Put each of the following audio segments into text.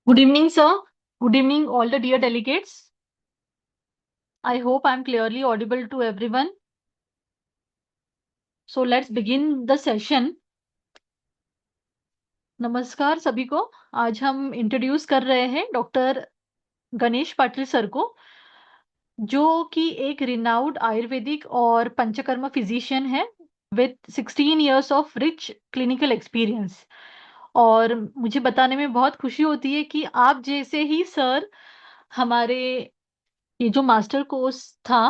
Good evening, sir. Good evening, all the dear delegates. I hope I'm clearly audible to everyone. So let's begin the session. नमस्कार सभी को। आज हम introduce कर रहे हैं डॉक्टर गणेश पाटिल सर को, जो कि एक रिनाउड आयुर्वेदिक और पंचकर्मा फिजिशियन है with 16 years of rich clinical experience. और मुझे बताने में बहुत खुशी होती है कि आप जैसे ही सर हमारे ये जो मास्टर कोर्स था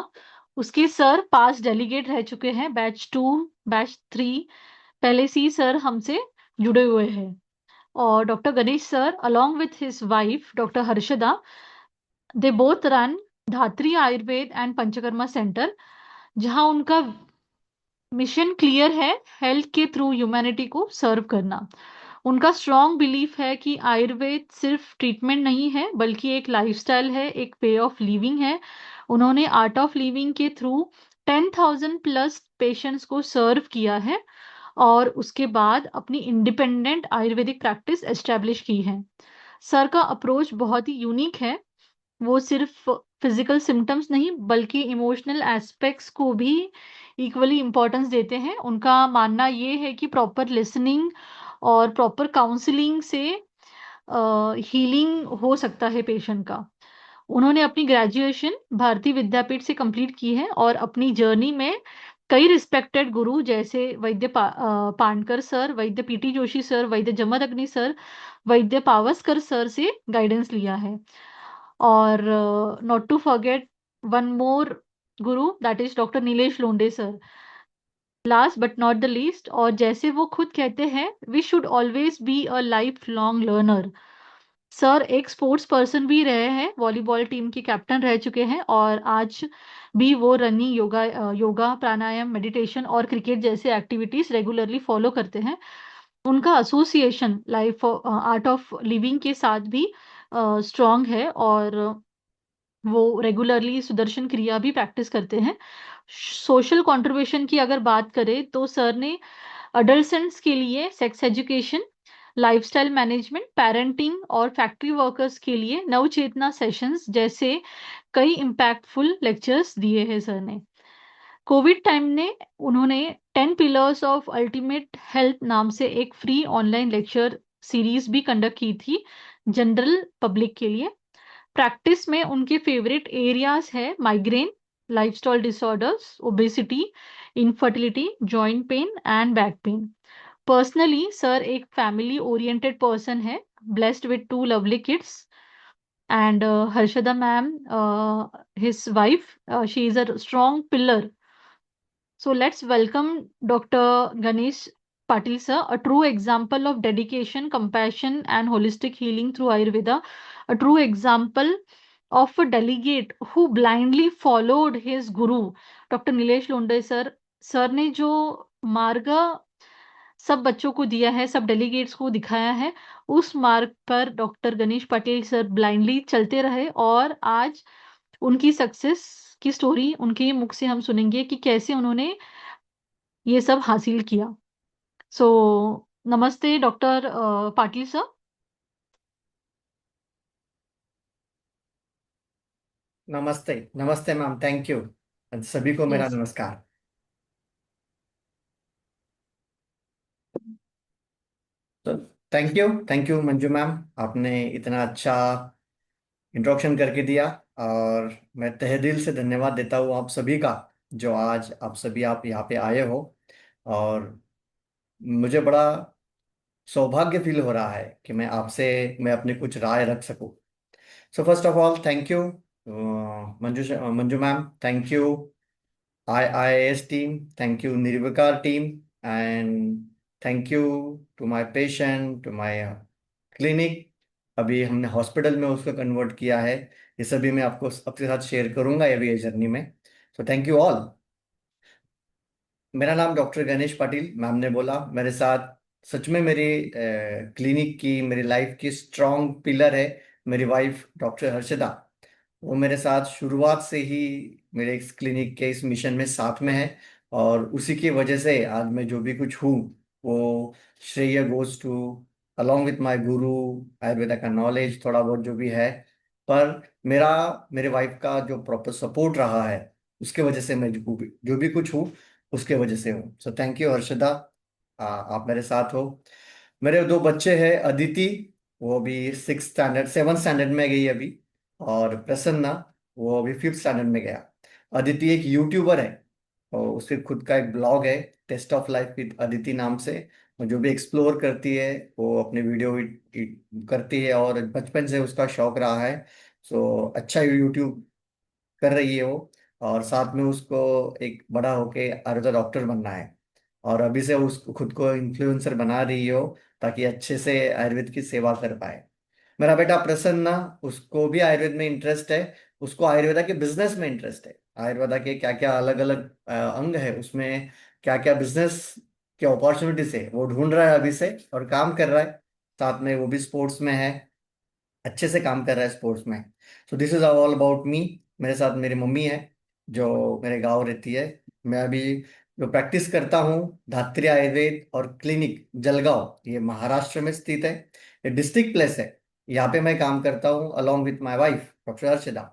उसके सर पास डेलीगेट रह चुके हैं। बैच 2 बैच 3 पहले से ही सर हमसे जुड़े हुए हैं। और doctor Ganesh sir along with his wife doctor Harshada, they both run धात्री आयुर्वेद एंड पंचकर्मा सेंटर, जहां उनका मिशन क्लियर है, हेल्थ के थ्रू ह्यूमैनिटी को सर्व करना। उनका स्ट्रॉन्ग बिलीफ है कि आयुर्वेद सिर्फ ट्रीटमेंट नहीं है बल्कि एक लाइफस्टाइल है, एक वे ऑफ लिविंग है। उन्होंने आर्ट ऑफ लिविंग के थ्रू 10,000 प्लस पेशेंट्स को सर्व किया है और उसके बाद अपनी इंडिपेंडेंट आयुर्वेदिक प्रैक्टिस एस्टेब्लिश की है। सर का अप्रोच बहुत ही यूनिक है। वो सिर्फ फिजिकल सिम्टम्स नहीं बल्कि इमोशनल एस्पेक्ट्स को भी इक्वली इम्पोर्टेंस देते हैं। उनका मानना ये है कि प्रॉपर लिसनिंग और प्रॉपर काउंसलिंग से हीलिंग हो सकता है पेशेंट का। उन्होंने अपनी ग्रेजुएशन भारतीय विद्यापीठ से कंप्लीट की है और अपनी जर्नी में कई रिस्पेक्टेड गुरु जैसे पाणकर सर, वैद्य पीटी जोशी सर, वैद्य जमदग्नि सर, वैद्य पावसकर सर से गाइडेंस लिया है। और not to forget one more guru, that is doctor Nilesh Londe sir, last but not the least. और जैसे वो खुद कहते हैं, we should always be a life long learner. Sir एक स्पोर्ट्स पर्सन भी रहे हैं, वॉलीबॉल टीम के कैप्टन रह चुके हैं और आज भी वो रनिंग, योगा प्राणायाम, मेडिटेशन और क्रिकेट जैसे एक्टिविटीज रेगुलरली फॉलो करते हैं। उनका association life art of living के साथ भी स्ट्रांग है और वो रेगुलरली सुदर्शन क्रिया भी प्रैक्टिस करते हैं। सोशल कंट्रीब्यूशन की अगर बात करें तो सर ने अडल्सेंट्स के लिए sex education, lifestyle management, parenting और फैक्ट्री वर्कर्स के लिए नवचेतना सेशंस जैसे कई इम्पैक्टफुल लेक्चर्स दिए हैं सर ने। कोविड टाइम ने उन्होंने 10 पिलर्स ऑफ अल्टीमेट हेल्थ नाम से एक फ्री ऑनलाइन लेक्चर सीरीज भी कंडक्ट की थी जनरल पब्लिक के लिए। प्रैक्टिस में उनके फेवरेट एरियाज है migraine, lifestyle disorders, obesity, infertility, joint pain and back pain. Personally sir एक फैमिली ओरिएंटेड पर्सन है, blessed with two lovely kids, and Harshada ma'am, his wife, she is a strong pillar. So let's welcome Dr. Ganesh Patil sir, a true example of dedication, compassion, and holistic healing through Ayurveda, a true example of a delegate who blindly followed his guru, Dr. Nilesh Lunde sir. Sir ने जो मार्ग सब बच्चों को दिया है, सब delegates को दिखाया है, उस मार्ग पर doctor Ganesh Patel sir blindly चलते रहे और आज उनकी सक्सेस की स्टोरी उनके मुख से हम सुनेंगे कि कैसे उन्होंने ये सब हासिल किया। सो नमस्ते डॉक्टर पाटिल सर। नमस्ते। नमस्ते मैम, थैंक यू। सभी को मेरा यस। नमस्कार। तो थैंक यू मंजू मैम, आपने इतना अच्छा इंट्रोडक्शन करके दिया। और मैं तहे दिल से धन्यवाद देता हूँ आप सभी का, जो आज आप यहाँ पे आए हो। और मुझे बड़ा सौभाग्य फील हो रहा है कि मैं अपनी कुछ राय रख सकूं। So first of all thank you Manju ma'am, thank you IIS team, thank you Nirvikar team, and thank you to my patient, to my clinic। अभी हमने हॉस्पिटल में उसको कन्वर्ट किया है। ये सभी मैं आपके साथ शेयर करूंगा अभी ये जर्नी में। So thank you all. मेरा नाम डॉक्टर गणेश पाटिल, मैम ने बोला मेरे साथ। सच में मेरी क्लिनिक की, मेरी लाइफ की स्ट्रॉन्ग पिलर है मेरी वाइफ डॉक्टर हर्षदा। वो मेरे साथ शुरुआत से ही मेरे इस क्लिनिक के इस मिशन में साथ में है। और उसी की वजह से आज मैं जो भी कुछ हूँ वो श्रेय goes to along with my guru, Ayurveda का नॉलेज थोड़ा बहुत जो भी है। पर मेरा मेरे वाइफ का जो प्रॉपर सपोर्ट रहा है, उसके वजह से मैं जो भी कुछ हूँ, उसके वजह से हूँ। सो थैंक यू हर्षदा, आप मेरे साथ हो। मेरे दो बच्चे हैं, अदिति, वो अभी 6th स्टैंडर्ड 7th स्टैंडर्ड में गई अभी, और प्रसन्ना, वो अभी 5th स्टैंडर्ड में गया। अदिति एक यूट्यूबर है, और उसके खुद का एक ब्लॉग है, taste of life with Aditi नाम से। वो जो भी एक्सप्लोर करती है, वो अपने वीडियो करती है, और बचपन से उसका शौक रहा है। सो अच्छा यूट्यूब कर रही है वो। और साथ में उसको एक बड़ा होके आयुर्वेदा डॉक्टर बनना है, और अभी से उसको खुद को इन्फ्लुएंसर बना रही हो, ताकि अच्छे से आयुर्वेद की सेवा कर पाए। मेरा बेटा प्रसन्न, उसको भी आयुर्वेद में इंटरेस्ट है। उसको आयुर्वेदा के बिजनेस में इंटरेस्ट है। आयुर्वेदा के क्या क्या अलग अलग अंग है उसमें, क्या क्या बिजनेस के अपॉर्चुनिटीज है, वो ढूंढ रहा है अभी से, और काम कर रहा है। साथ में वो भी स्पोर्ट्स में है, अच्छे से काम कर रहा है स्पोर्ट्स में। So this is all about me. मेरे साथ मेरी मम्मी है, जो मेरे गांव रहती है। मैं अभी जो प्रैक्टिस करता हूँ, धात्री आयुर्वेद और क्लिनिक जलगांव, ये महाराष्ट्र में स्थित है। ये डिस्ट्रिक्ट प्लेस है। यहाँ पे मैं काम करता हूँ along with my wife doctor Archita.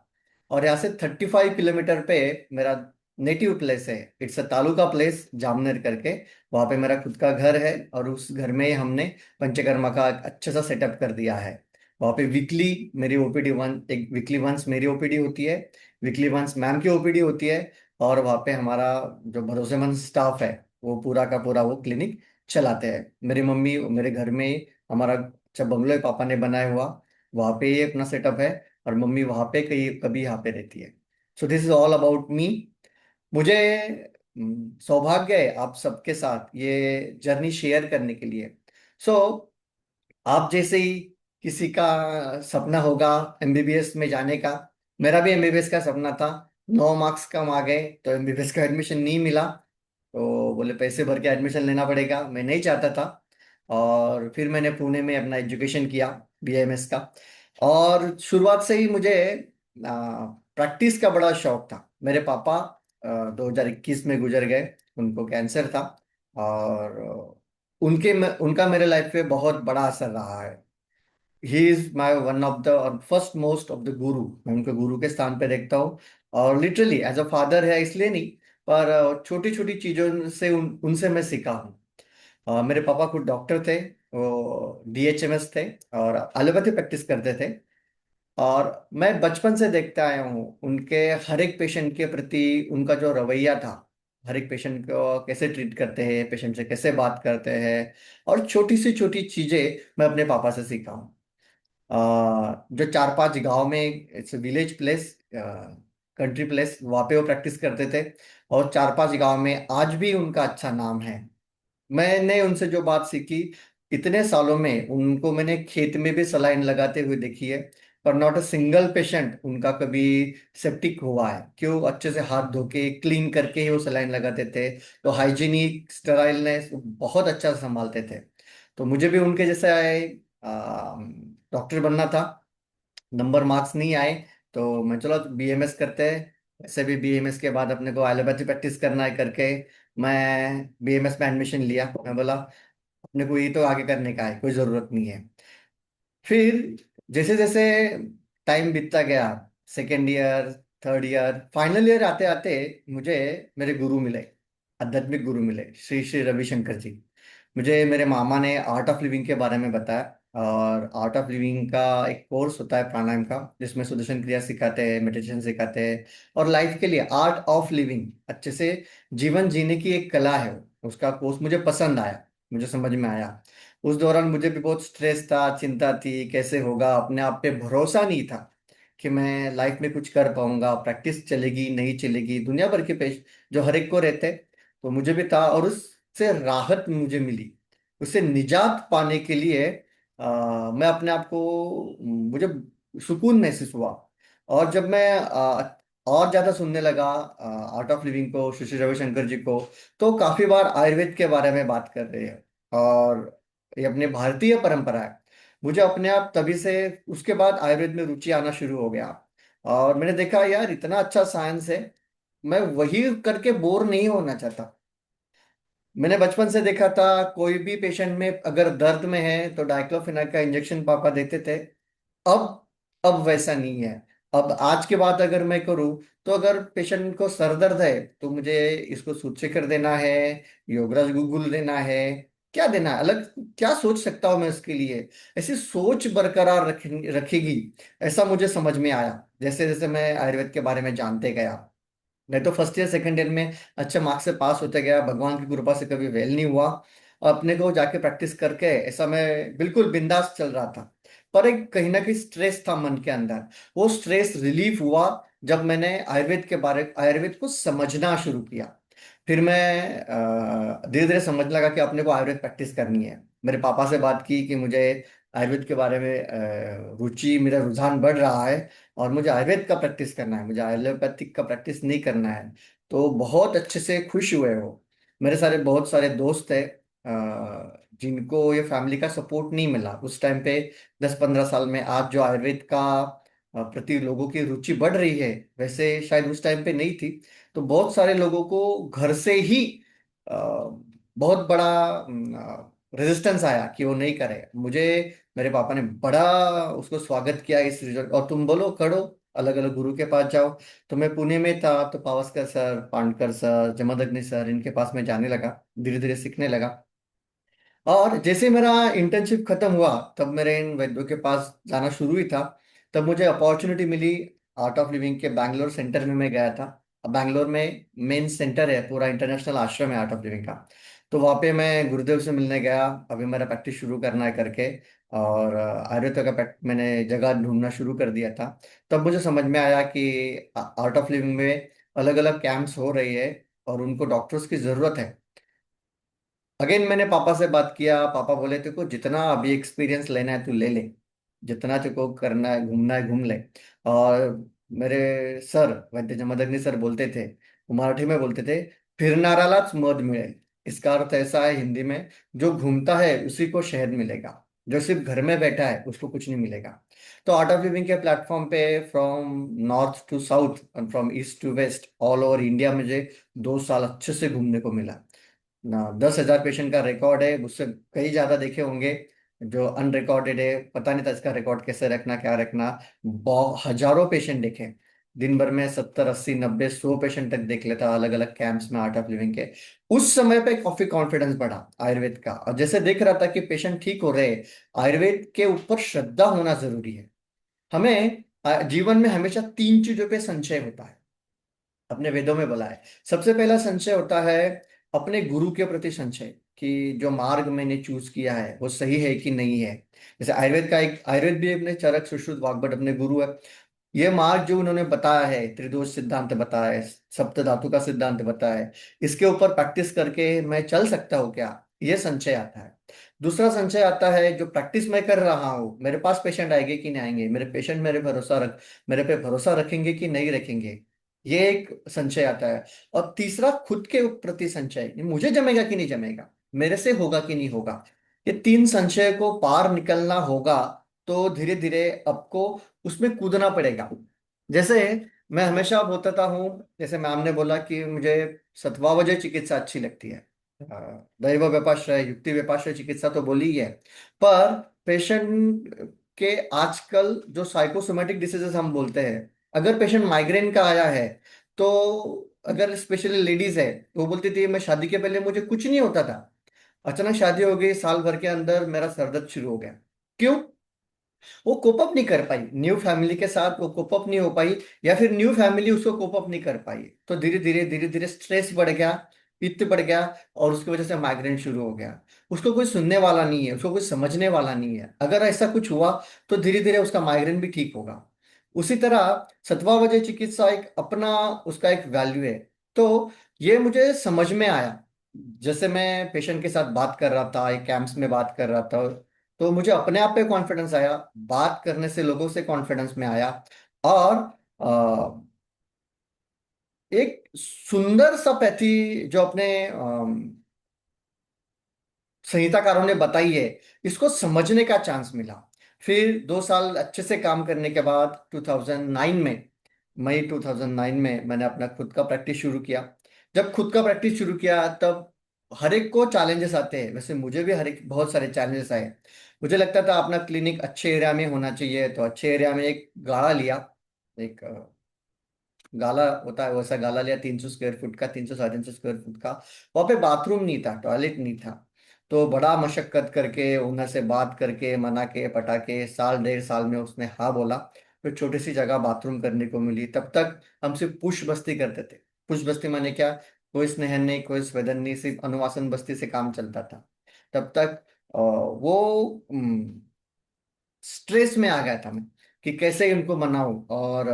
और यहाँ से 35 किलोमीटर पे मेरा नेटिव प्लेस है। It's a taluka place, Jamner करके। वहाँ पे मेरा खुद का घर है, और उस घर में हमने पंचकर्मा का एक अच्छा सा सेटअप कर दिया है। वहाँ पे वीकली मेरी ओपीडी एक वीकली वंस मेरी ओपीडी होती है, वीकली वंस मैम की ओपीडी होती है। और वहाँ पे हमारा जो भरोसेमंद स्टाफ है, वो पूरा का पूरा वो क्लिनिक चलाते हैं। मेरी मम्मी मेरे घर में ही, हमारा अच्छा बंगलो है पापा ने बनाया हुआ, वहाँ पे ही अपना सेटअप है। और मम्मी वहाँ पे कहीं कभी यहाँ पे रहती है। So this is all about me. मुझे सौभाग्य है आप सबके साथ ये जर्नी शेयर करने के लिए। सो आप जैसे ही किसी का सपना होगा एमबीबीएस में जाने का, मेरा भी एमबीबीएस का सपना था। 9 मार्क्स कम आ गए तो एमबीबीएस का एडमिशन नहीं मिला, तो बोले पैसे भर के एडमिशन लेना पड़ेगा, मैं नहीं चाहता था। और फिर मैंने पुणे में अपना एजुकेशन किया, बीएमएस का। और शुरुआत से ही मुझे प्रैक्टिस का बड़ा शौक था। मेरे पापा 2021 में गुजर गए, उनको कैंसर था। और उनका मेरे लाइफ पे बहुत बड़ा असर रहा है। He is my one of the और फर्स्ट मोस्ट ऑफ द गुरु, मैं उनको गुरु के स्थान पे देखता हूँ। और लिटरली एज अ फादर है इसलिए नहीं, पर छोटी छोटी चीजों से उनसे मैं सीखा हूँ। मेरे पापा खुद डॉक्टर थे, वो डीएचएमएस थे, और एलोपैथी प्रैक्टिस करते थे। और मैं बचपन से देखते आया हूँ उनके हर एक पेशेंट के प्रति उनका जो रवैया था। हर एक पेशेंट को कैसे ट्रीट करते हैं, पेशेंट से कैसे बात करते हैं, और छोटी सी छोटी चीजें मैं अपने पापा से सीखा हूँ। जो 4-5 गांव में, it's village place, country place, वहाँ पे वो प्रैक्टिस करते थे। और 4-5 गांव में आज भी उनका अच्छा नाम है। मैंने उनसे जो बात सीखी, इतने सालों में उनको मैंने खेत में भी सलाइन लगाते हुए देखी है, पर नॉट अ सिंगल पेशेंट उनका कभी सेप्टिक हुआ है। क्यों? अच्छे से हाथ धो के क्लीन करके ही वो सलाइन लगाते थे। तो हाइजीनिक स्टेराइलनेस बहुत अच्छा संभालते थे। तो मुझे भी उनके जैसे डॉक्टर बनना था। नंबर मार्क्स नहीं आए, तो मैं चलो बीएमएस करते हैं। वैसे भी बीएमएस के बाद अपने को एलोपैथी प्रैक्टिस करना है करके, मैं बीएमएस में एडमिशन लिया। मैं बोला अपने को ये तो आगे करने का है, कोई जरूरत नहीं है। फिर जैसे जैसे टाइम बीतता गया, second year, third year, final year आते आते मुझे मेरे गुरु मिले, आध्यात्मिक गुरु मिले, श्री श्री रविशंकर जी। मुझे मेरे मामा ने आर्ट ऑफ लिविंग के बारे में बताया। और आर्ट ऑफ लिविंग का एक कोर्स होता है प्राणायाम का, जिसमें सुदर्शन क्रिया सिखाते हैं, मेडिटेशन सिखाते हैं। और लाइफ के लिए आर्ट ऑफ लिविंग, अच्छे से जीवन जीने की एक कला है वो। उसका कोर्स मुझे पसंद आया, मुझे समझ में आया। उस दौरान मुझे भी बहुत स्ट्रेस था, चिंता थी, कैसे होगा, अपने आप पे भरोसा नहीं था कि मैं लाइफ में कुछ कर पाऊंगा, प्रैक्टिस चलेगी नहीं चलेगी, दुनिया भर के पेश जो हर एक को रहते। तो मुझे भी था, और उससे राहत मुझे मिली। उससे निजात पाने के लिए मैं अपने आप को, मुझे सुकून महसूस हुआ। और जब मैं और ज्यादा सुनने लगा आर्ट ऑफ लिविंग को, श्री श्री रविशंकर जी को, तो काफी बार आयुर्वेद के बारे में बात कर रहे हैं। और ये अपने भारतीय परंपरा है। मुझे अपने आप तभी से उसके बाद आयुर्वेद में रुचि आना शुरू हो गया। और मैंने देखा यार इतना अच्छा साइंस है, मैं वही करके बोर नहीं होना चाहता। मैंने बचपन से देखा था, कोई भी पेशेंट में अगर दर्द में है तो डाइक्लोफेनाक का इंजेक्शन पापा देते थे। अब वैसा नहीं है। अब आज के बाद अगर मैं करूं, तो अगर पेशेंट को सर दर्द है तो मुझे इसको सूत्रशेखर देना है, योगराज गुगुल देना है, क्या देना है अलग, क्या सोच सकता हूं मैं उसके लिए। ऐसी सोच बरकरार रखेगी, ऐसा मुझे समझ में आया जैसे जैसे मैं आयुर्वेद के बारे में जानते गया। मैं तो फर्स्ट ईयर सेकंड ईयर में अच्छे मार्क्स से पास होते गया, भगवान की कृपा से कभी फेल नहीं हुआ। और अपने को जाके प्रैक्टिस करके ऐसा मैं बिल्कुल बिंदास चल रहा था। पर एक कहीं ना कहीं स्ट्रेस था मन के अंदर। वो स्ट्रेस रिलीफ हुआ जब मैंने आयुर्वेद को समझना शुरू किया। फिर मैं धीरे धीरे समझ लगा कि अपने को आयुर्वेद प्रैक्टिस करनी है। मेरे पापा से बात की कि मुझे आयुर्वेद के बारे में रुचि, मेरा रुझान बढ़ रहा है और मुझे आयुर्वेद का प्रैक्टिस करना है, मुझे एलोपैथिक का प्रैक्टिस नहीं करना है। तो बहुत अच्छे से खुश हुए वो। मेरे सारे बहुत सारे दोस्त है जिनको ये फैमिली का सपोर्ट नहीं मिला उस टाइम पे। 10-15 साल में आज जो आयुर्वेद का प्रति लोगों की रुचि बढ़ रही है, वैसे शायद उस टाइम पे नहीं थी। तो बहुत सारे लोगों को घर से ही अ, बहुत बड़ा रेजिस्टेंस आया कि वो नहीं करे। मुझे मेरे पापा ने बड़ा उसको स्वागत किया इस रिजल्ट, और तुम बोलो करो, अलग अलग गुरु के पास जाओ। तो मैं पुणे में था तो Pawaskar sir, Pandkar sir, Jamadagni sir, इनके पास मैं जाने लगा, धीरे धीरे सीखने लगा। और जैसे मेरा इंटर्नशिप खत्म हुआ तब मेरे इन वैद्यों के पास जाना शुरू ही था। तब मुझे अपॉर्चुनिटी मिली आर्ट ऑफ लिविंग के बैंगलोर सेंटर में मैं गया था। अब बैंगलोर में मेन सेंटर है, पूरा इंटरनेशनल आश्रम है आर्ट ऑफ लिविंग का। तो वहाँ पे मैं गुरुदेव से मिलने गया, अभी मेरा प्रैक्टिस शुरू करना है करके। और आयुर्वेद का मैंने जगह ढूंढना शुरू कर दिया था। तब मुझे समझ में आया कि आर्ट ऑफ लिविंग में अलग अलग कैंप्स हो रही है और उनको डॉक्टर्स की जरूरत है। अगेन मैंने पापा से बात किया, पापा बोले तेरे को जितना अभी एक्सपीरियंस लेना है तू ले ले, जितना तेरे को करना है घूम ले। और मेरे सर वैद्य जमदग्नि सर बोलते थे, वो मराठी में बोलते थे, फिरनारालाच मध मिळेल। इसका अर्थ ऐसा है हिंदी में, जो घूमता है उसी को शहद मिलेगा, जो सिर्फ घर में बैठा है उसको कुछ नहीं मिलेगा। तो आर्ट ऑफ लिविंग के प्लेटफॉर्म पे फ्रॉम नॉर्थ टू साउथ और from east to west all over India मुझे 2 साल अच्छे से घूमने को मिला ना। 10,000 पेशेंट का रिकॉर्ड है, उससे कई ज्यादा देखे होंगे जो अनरिकॉर्डेड है। पता नहीं था इसका रिकॉर्ड कैसे रखना, क्या रखना। बहुत हजारों पेशेंट देखे, दिन भर में 70, 80, 90, 100 पेशेंट तक देख लेता अलग अलग कैंप्स में आर्ट ऑफ लिविंग के। उस समय पे काफी कॉन्फिडेंस बढ़ा आयुर्वेद का, और जैसे देख रहा था कि पेशेंट ठीक हो रहे हैं। आयुर्वेद के ऊपर श्रद्धा होना जरूरी है। हमें जीवन में हमेशा 3 चीजों पे संशय होता है, अपने वेदों में बोला है। सबसे पहला संशय होता है अपने गुरु के प्रति संशय, कि जो मार्ग मैंने चूज किया है वो सही है कि नहीं है। जैसे आयुर्वेद भी अपने चरक सुश्रुत वाग्भट अपने गुरु है। ये मार्ग जो उन्होंने बताया है, त्रिदोष सिद्धांत बताया है, सप्त धातु का सिद्धांत बताया है, इसके ऊपर प्रैक्टिस करके मैं चल सकता हूँ क्या, ये संशय आता है। दूसरा संशय आता है जो प्रैक्टिस मैं कर रहा हूँ, मेरे पास पेशेंट आएंगे कि नहीं आएंगे, मेरे पेशेंट मेरे पे भरोसा रखेंगे कि नहीं रखेंगे, ये एक संशय आता है। और तीसरा खुद के प्रति संशय, मुझे जमेगा कि नहीं जमेगा, मेरे से होगा कि नहीं होगा। ये 3 संशय को पार निकलना होगा, तो धीरे धीरे आपको उसमें कूदना पड़ेगा। जैसे मैं हमेशा बोलता हूँ, जैसे मैम ने बोला कि मुझे सत्वावजय चिकित्सा अच्छी लगती है। दैव व्यपाश्रय, युक्ति व्यपाश्रय चिकित्सा तो बोली ही है। पर पेशेंट के आजकल जो साइकोसोमेटिक डिसीजेस हम बोलते हैं, अगर पेशेंट माइग्रेन का आया है, तो अगर स्पेशली लेडीज है तो वो बोलती थी मैं शादी के पहले मुझे कुछ नहीं होता था, अचानक शादी हो गई, साल भर के अंदर मेरा सर दर्द शुरू हो गया। क्यों? वो कोप अप नहीं कर पाई न्यू फैमिली के साथ, वो कोप अप नहीं हो पाई, या फिर न्यू फैमिली उसको कोप अप नहीं कर पाई। तो धीरे धीरे स्ट्रेस बढ़ गया, पित्त बढ़ गया, और उसकी वजह से माइग्रेन शुरू हो गया। उसको कोई सुनने वाला नहीं है, उसको कोई समझने वाला नहीं है। अगर ऐसा कुछ हुआ तो धीरे धीरे उसका माइग्रेन भी ठीक होगा। उसी तरह सत्वावजय चिकित्सा एक अपना, उसका एक वैल्यू है। तो ये मुझे समझ में आया जैसे मैं पेशेंट के साथ बात कर रहा था, एक कैंप्स में बात कर रहा था। तो मुझे अपने आप पे कॉन्फिडेंस आया, बात करने से लोगों से कॉन्फिडेंस में आया। और एक सुंदर सा पैथी जो अपने संहिताकारों ने बताई है, इसको समझने का चांस मिला। फिर 2 साल अच्छे से काम करने के बाद 2009 में, मई 2009 में मैंने अपना खुद का प्रैक्टिस शुरू किया। जब खुद का प्रैक्टिस शुरू किया तब हर एक को चैलेंजेस आते हैं, वैसे मुझे भी हर एक बहुत सारे चैलेंजेस आए। मुझे लगता था अपना क्लिनिक अच्छे एरिया में होना चाहिए, तो अच्छे एरिया में एक गाड़ा लिया। एक गाला होता है वैसा गाला लिया, 300 स्क्वायर फुट का, 300 साढ़े 300 स्क्वायर फुट का। वहां पे बाथरूम नहीं था, टॉयलेट नहीं था। तो बड़ा मशक्कत करके ओनर से बात करके मना के पटा के 1.5 साल में उसने हाँ बोला। फिर छोटी सी जगह बाथरूम करने को मिली। तब तक हम सिर्फ पुश बस्ती करते थे। पुश बस्ती माने क्या? कोई स्नेहन नहीं, कोई स्वेदन नहीं, सिर्फ अनुवासन बस्ती से काम चलता था। तब तक वो स्ट्रेस में आ गया था मैं, कि कैसे उनको मनाऊं। और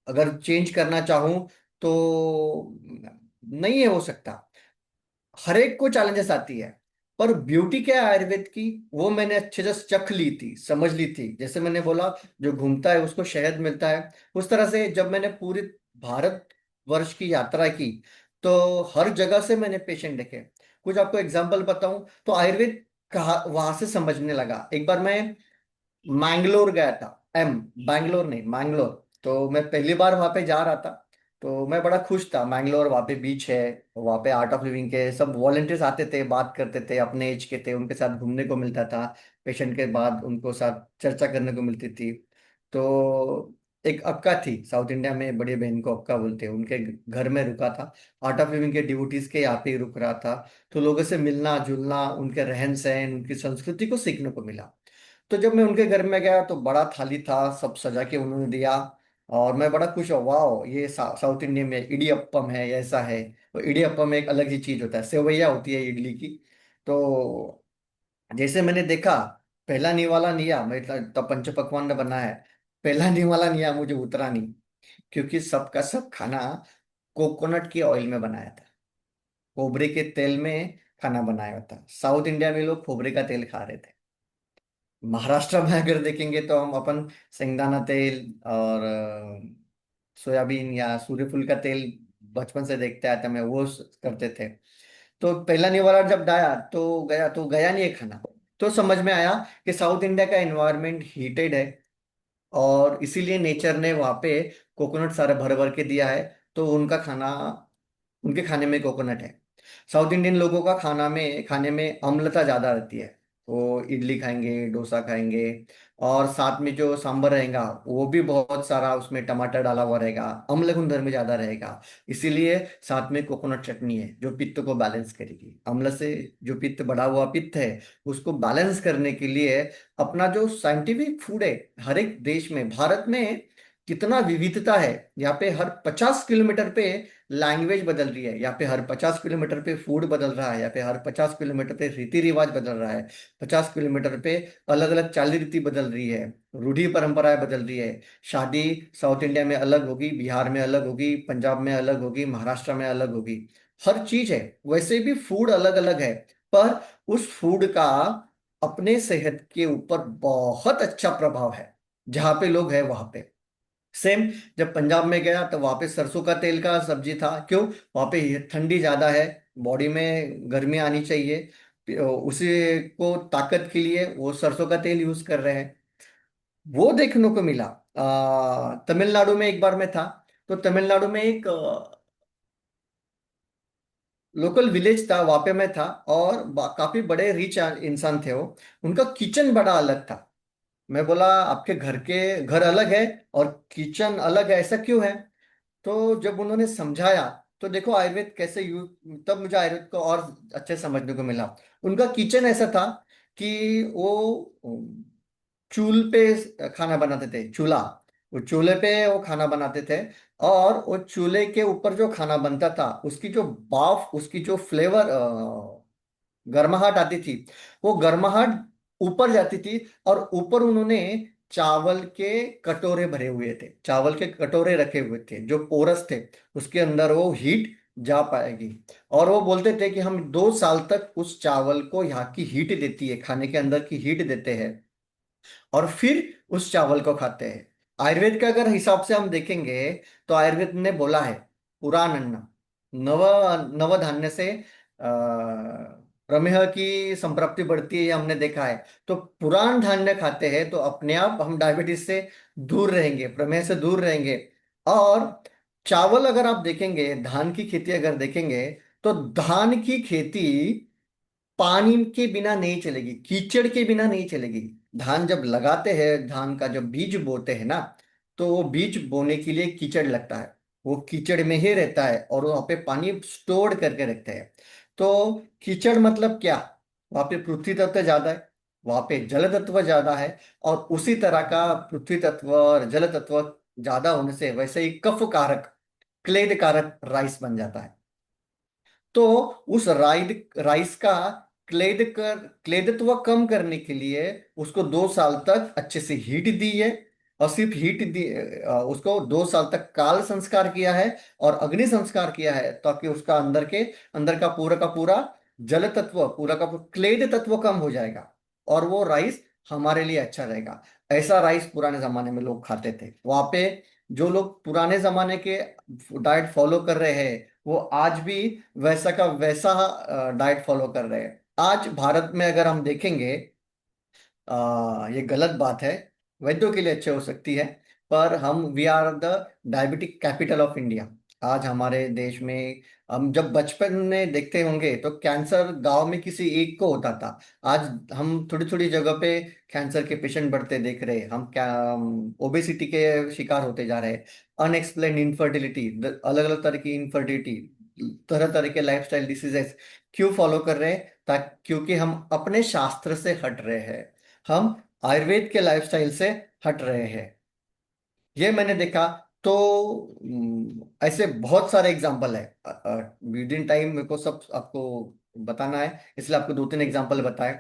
अगर चेंज करना चाहूं तो नहीं है हो सकता। हर एक को चैलेंजेस आती है। पर ब्यूटी क्या है आयुर्वेद की, वो मैंने अच्छे से चख ली थी, समझ ली थी। जैसे मैंने बोला, जो घूमता है उसको शहद मिलता है, उस तरह से जब मैंने पूरे भारत वर्ष की यात्रा की, तो हर जगह से मैंने पेशेंट देखे। कुछ आपको एग्जांपल बताऊं, तो आयुर्वेद कहा वहां से समझने लगा। एक बार मैं मैंगलोर गया था। बैंगलोर नहीं, मैंगलोर। तो मैं पहली बार वहां पे जा रहा था। तो मैं बड़ा खुश था। मैंगलोर, वहां पे बीच है, वहां पे आर्ट ऑफ लिविंग के सब वॉलंटियर्स आते थे, बात करते थे, अपने एज के थे, उनके साथ घूमने को मिलता था। पेशेंट के बाद उनको साथ चर्चा करने को मिलती थी। तो एक अक्का थी, साउथ इंडिया में बड़ी बहन को अक्का बोलते हैं, उनके घर में रुका था। आर्ट ऑफ लिविंग के डिवोटीज के यहाँ पे ही रुक रहा था। तो लोगों से मिलना जुलना, उनके रहन सहन, उनकी संस्कृति को सीखने को मिला। तो जब मैं उनके घर में गया तो बड़ा थाली था, सब सजा के उन्होंने दिया। और मैं बड़ा खुश हुआ, वाह ये साउथ इंडियन में इडियप्पम है, ऐसा है। तो इडियप्पम एक अलग ही चीज होता है, सेवैया होती है इडली की। तो जैसे मैंने देखा, पहला निवाला निया, मैं तब पंच पकवान ने बनाया है। पहला निवाला निया मुझे उतरा नहीं, क्योंकि सबका सब खाना कोकोनट के ऑयल में बनाया था, खोबरे के तेल में खाना बनाया था। साउथ इंडिया में लोग खोबरे का तेल खा रहे थे। महाराष्ट्र में अगर देखेंगे तो हम अपन शेंगदाना तेल और सोयाबीन या सूर्यफूल का तेल बचपन से देखते आते, मैं वो करते थे। तो पहला निवाला जब डाया तो गया नहीं है खाना। तो समझ में आया कि साउथ इंडिया का एनवायरनमेंट हीटेड है, और इसीलिए नेचर ने वहां पे कोकोनट सारा भर भर के दिया है। तो उनका खाना, उनके खाने में कोकोनट है। साउथ इंडियन लोगों का खाने में अम्लता ज्यादा रहती है। वो इडली खाएंगे, डोसा खाएंगे, और साथ में जो सांभर रहेगा वो भी बहुत सारा उसमें टमाटर डाला हुआ रहेगा, अम्ल गुणधर्म में ज्यादा रहेगा। इसीलिए साथ में कोकोनट चटनी है जो पित्त को बैलेंस करेगी। अम्ल से जो पित्त, बढ़ा हुआ पित्त है, उसको बैलेंस करने के लिए अपना जो साइंटिफिक फूड है, हर एक देश में, भारत में कितना विविधता है। यहाँ पे हर 50 किलोमीटर पे लैंग्वेज बदल रही है, यहाँ पे हर 50 किलोमीटर पे फूड बदल रहा है, यहाँ पे हर 50 किलोमीटर पे रीति रिवाज बदल रहा है। 50 किलोमीटर पे अलग अलग चाली रीति बदल रही है, रूढ़ी परंपराएं बदल रही है। शादी साउथ इंडिया में अलग होगी, बिहार में अलग होगी, पंजाब में अलग होगी, महाराष्ट्र में अलग होगी। हर चीज है। वैसे भी फूड अलग अलग है, पर उस फूड का अपने सेहत के ऊपर बहुत अच्छा प्रभाव है। जहाँ पे लोग हैं वहां पे सेम। जब पंजाब में गया तो वहां पे सरसों का तेल का सब्जी था। क्यों? वहां पे ठंडी ज्यादा है, बॉडी में गर्मी आनी चाहिए, उसी को ताकत के लिए वो सरसों का तेल यूज कर रहे हैं। वो देखने को मिला। तमिलनाडु में एक बार मैं था। तो तमिलनाडु में एक लोकल विलेज था, वहां पे मैं था। और काफी बड़े रिच इंसान थे वो। उनका किचन बड़ा अलग था। मैं बोला, आपके घर अलग है और किचन अलग है, ऐसा क्यों है? तो जब उन्होंने समझाया, तो देखो आयुर्वेद कैसे यूज, तब मुझे आयुर्वेद को और अच्छे समझने को मिला। उनका किचन ऐसा था कि वो चूल पे खाना बनाते थे, चूल्हा। वो चूल्हे पे वो खाना बनाते थे। और वो चूल्हे के ऊपर जो खाना बनता था, उसकी जो भाप, उसकी जो फ्लेवर, गर्माहट आती थी, वो गर्माहट ऊपर जाती थी। और ऊपर उन्होंने चावल के कटोरे भरे हुए थे, चावल के कटोरे रखे हुए थे जो पोरस थे, उसके अंदर वो हीट जा पाएगी। और वो बोलते थे कि हम 2 साल तक उस चावल को, यहाँ की हीट देती है, खाने के अंदर की हीट देते हैं, और फिर उस चावल को खाते हैं। आयुर्वेद के अगर हिसाब से हम देखेंगे, तो आयुर्वेद ने बोला है, पुराण अन्न, नव नव धान्य से प्रमेह की संप्राप्ति बढ़ती है, ये हमने देखा है। तो पुराण धान्य खाते हैं तो अपने आप हम डायबिटीज से दूर रहेंगे, प्रमेह से दूर रहेंगे। और चावल अगर आप देखेंगे, धान की खेती अगर देखेंगे, तो धान की खेती पानी के बिना नहीं चलेगी, कीचड़ के बिना नहीं चलेगी। धान जब लगाते हैं, धान का जब बीज बोते हैं ना, तो वो बीज बोने के लिए कीचड़ लगता है। वो कीचड़ में ही रहता है और वहां पे पानी स्टोर करके रखते हैं। तो कीचड़ मतलब क्या? वहां पे पृथ्वी तत्व ज्यादा है, वहां पे जल तत्व ज्यादा है। और उसी तरह का पृथ्वी तत्व और जल तत्व ज्यादा होने से वैसे ही कफ कारक, क्लेद कारक राइस बन जाता है। तो उस राइस का क्लेदत्व कम करने के लिए उसको 2 साल तक अच्छे से हीट दी है। और सिर्फ हीट दी, उसको 2 साल तक काल संस्कार किया है और अग्नि संस्कार किया है, ताकि उसका अंदर का पूरा जल तत्व, पूरा का पूरा क्लेद तत्व कम हो जाएगा और वो राइस हमारे लिए अच्छा रहेगा। ऐसा राइस पुराने जमाने में लोग खाते थे। वहां पे जो लोग पुराने जमाने के डाइट फॉलो कर रहे हैं, वो आज भी वैसा का वैसा डाइट फॉलो कर रहे हैं। आज भारत में अगर हम देखेंगे, ये गलत बात है, वैद्यों के लिए अच्छे हो सकती है, पर हम we are the diabetic capital of India. आज हमारे देश में, हम जब बचपन में देखते होंगे तो कैंसर गांव में किसी एक को होता था। आज हम थोड़ी थोड़ी जगह पे कैंसर के पेशेंट बढ़ते देख रहे हैं। हम क्या ओबेसिटी के शिकार होते जा रहे हैं, अनएक्सप्लेन इनफर्टिलिटी, अलग अलग तरह की इनफर्टिलिटी, तरह तरह के लाइफस्टाइल डिसीजेस। क्यों फॉलो कर रहे हैं? ताकि क्योंकि हम अपने शास्त्र से हट रहे हैं, हम आयुर्वेद के लाइफस्टाइल से हट रहे हैं। ये मैंने देखा। तो ऐसे बहुत सारे एग्जाम्पल है। विद इन टाइम मेरे को सब आपको बताना है, इसलिए आपको 2-3 एग्जाम्पल बताए।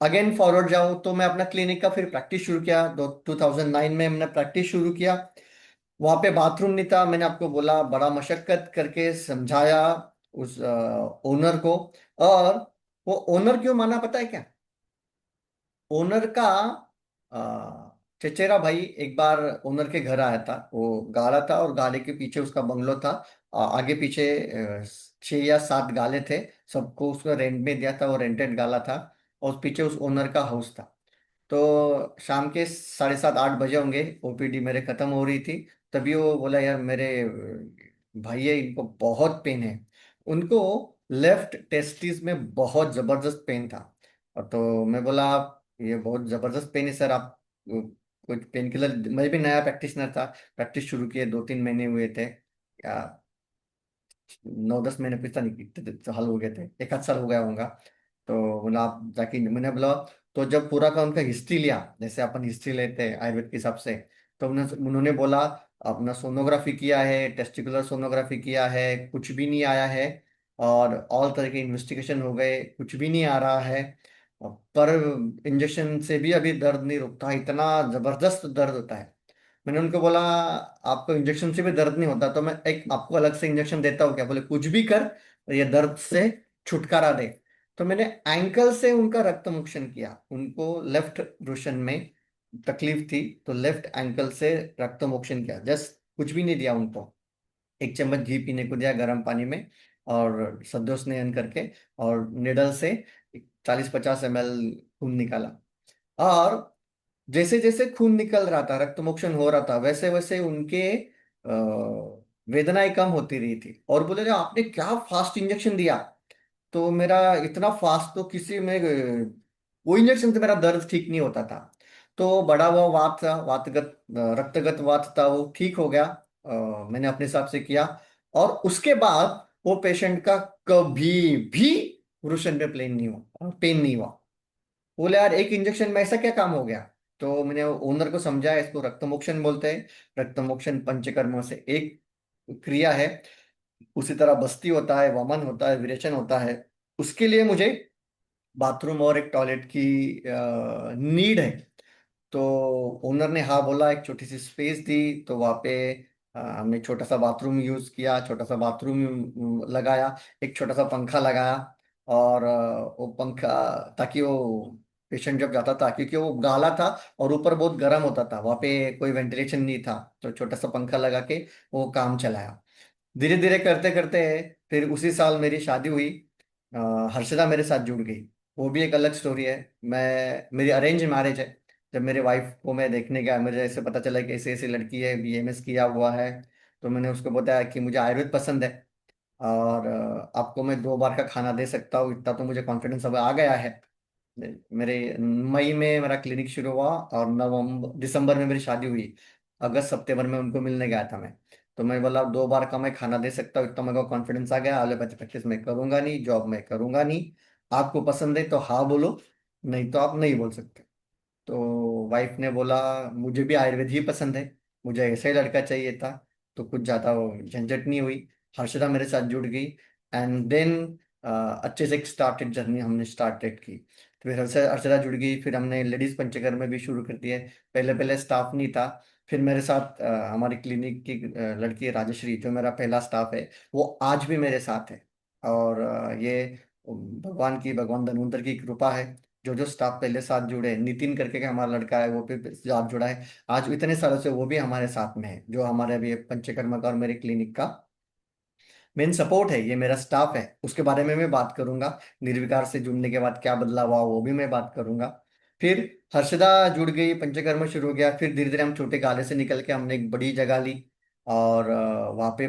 अगेन फॉरवर्ड जाऊं तो मैं अपना क्लिनिक का फिर प्रैक्टिस शुरू किया। 2009 में मैंने प्रैक्टिस शुरू किया। वहां पे बाथरूम नहीं था, मैंने आपको बोला, बड़ा मशक्कत करके समझाया उस ओनर को। और वो ओनर क्यों माना पता है क्या? ओनर का चचेरा भाई एक बार ओनर के घर आया था। वो गाड़ा था और गाड़े के पीछे उसका बंगलो था। आगे पीछे 6 या 7 गाले थे। सबको उसको रेंट में दिया था, वो रेंटेड गाला था। और पीछे उस ओनर का हाउस था। तो शाम के 7:30-8 बजे होंगे, ओपीडी मेरे खत्म हो रही थी। तभी वो बोला, यार मेरे भाई है, इनको बहुत पेन है। उनको लेफ्ट टेस्टिस में बहुत जबरदस्त पेन था। और तो मैं बोला, आप ये बहुत जबरदस्त पेन है सर, आप कुछ पेन किलर। मैं भी नया प्रैक्टिशनर था, प्रैक्टिस शुरू किए 2-3 महीने हुए थे, या 9-10 महीने, पता नहीं कितने साल हो गए थे, 1 आध साल हो गया होगा। तो बोला आप जाके, मैंने बोला, तो जब पूरा का उनका हिस्ट्री लिया, जैसे अपन हिस्ट्री लेते हैं आयुर्वेद के हिसाब से, तो उन्होंने बोला, अपना सोनोग्राफी किया है, टेस्टिकुलर सोनोग्राफी किया है, कुछ भी नहीं आया है। और ऑल तरह के इन्वेस्टिगेशन हो गए, कुछ भी नहीं आ रहा है। पर इंजेक्शन से भी अभी दर्द नहीं रुकता, इतना जबरदस्त दर्द होता है। मैंने उनको बोला, आपको इंजेक्शन से भी दर्द नहीं होता तो मैं एक आपको अलग से इंजेक्शन देता हूँ क्या? बोले, कुछ भी कर, ये दर्द से छुटकारा दे। तो मैंने एंकल से उनका रक्त मोक्षण किया। उनको लेफ्ट रोशन में तकलीफ थी, तो लेफ्ट एंकल से रक्त मोक्षण किया। जस्ट कुछ भी नहीं दिया उनको, 1 चम्मच घी पीने को दिया गर्म पानी में, और सद्य स्नेहन करके, और निडल से 40-50 ml खून निकाला। और जैसे जैसे खून निकल रहा था, रक्त मोक्षण हो रहा था, वैसे वैसे उनके वेदनाएं कम होती रही थी। और बोले, "अरे, आपने क्या फास्ट इंजेक्शन दिया!" तो मेरा इतना फास्ट तो किसी में कोई इंजेक्शन से मेरा दर्द ठीक नहीं होता था। तो बड़ा हुआ वात था, रक्तगत वात था, वो ठीक हो गया। मैंने अपने हिसाब से किया। और उसके बाद वो पेशेंट का कभी भी वृषण में प्लेन नहीं हुआ, पेन नहीं हुआ। बोले, यार एक इंजेक्शन में ऐसा क्या काम हो गया? तो मैंने ओनर को समझाया, इसको रक्तमोक्षण बोलते हैं। रक्तमोक्षण पंचकर्मों से एक क्रिया है। उसी तरह बस्ती होता है, वमन होता है, विरेचन होता है। उसके लिए मुझे बाथरूम और एक टॉयलेट की नीड है। तो ओनर ने हाँ बोला, एक छोटी सी स्पेस दी। तो वहाँ पे हमने छोटा सा बाथरूम यूज किया, छोटा सा बाथरूम लगाया, एक छोटा सा पंखा लगाया। और वो पंखा, ताकि वो पेशेंट जब जाता था, क्योंकि वो गाला था और ऊपर बहुत गर्म होता था, वहाँ पे कोई वेंटिलेशन नहीं था, तो छोटा सा पंखा लगा के वो काम चलाया। धीरे धीरे करते करते फिर उसी साल मेरी शादी हुई। हर्षदा मेरे साथ जुड़ गई। वो भी एक अलग स्टोरी है। मैं मेरी अरेंज मैरिज है। जब मेरे वाइफ को मैं देखने गया, मुझे ऐसे पता चला कि ऐसी ऐसी लड़की है, बीएमएस किया हुआ है। तो मैंने उसको बताया कि मुझे आयुर्वेद पसंद है। और आपको मैं 2 बार का खाना दे सकता हूँ, इतना तो मुझे कॉन्फिडेंस अब आ गया है। मेरे मई में मेरा क्लिनिक शुरू हुआ और नवंबर दिसंबर में मेरी शादी हुई। अगस्त सितंबर में उनको मिलने गया था मैं। तो मैं बोला 2 बार का मैं खाना दे सकता हूँ, इतना मेरे को कॉन्फिडेंस आ गया। एलोपैथी प्रैक्टिस मैं करूंगा नहीं, जॉब में करूंगा नहीं। आपको पसंद है तो हाँ बोलो, नहीं तो आप नहीं बोल सकते। तो वाइफ ने बोला मुझे भी आयुर्वेद ही पसंद है, मुझे ऐसा ही लड़का चाहिए था। तो कुछ ज़्यादा वो झंझट नहीं हुई। हर्षदा मेरे साथ जुड़ गई। एंड देन अच्छे से एक स्टार्टेड जर्नी हमने स्टार्टेड की। तो फिर हर्षदा जुड़ गई, फिर हमने लेडीज पंचकर्म भी शुरू कर दिए। पहले पहले स्टाफ नहीं था। फिर मेरे साथ हमारी क्लिनिक की लड़की राजश्री, जो मेरा पहला स्टाफ है, वो आज भी मेरे साथ है। और ये भगवान धन्वंतर की कृपा है। जो जो स्टाफ पहले साथ जुड़े, नितिन करके के हमारा लड़का है, वो भी साथ जुड़ा है। आज इतने सालों से वो भी हमारे साथ में है, जो हमारे अभी पंचकर्मा का और मेरे क्लिनिक का मेन सपोर्ट है। ये मेरा स्टाफ है, उसके बारे में मैं बात करूंगा। निर्विकार से जुड़ने के बाद क्या बदलाव हुआ वो भी मैं बात करूंगा। फिर हर्षदा जुड़ गई, पंचकर्मा शुरू हो गया। फिर धीरे धीरे हम छोटे गाले से निकल के हमने एक बड़ी जगह ली और वहाँ पे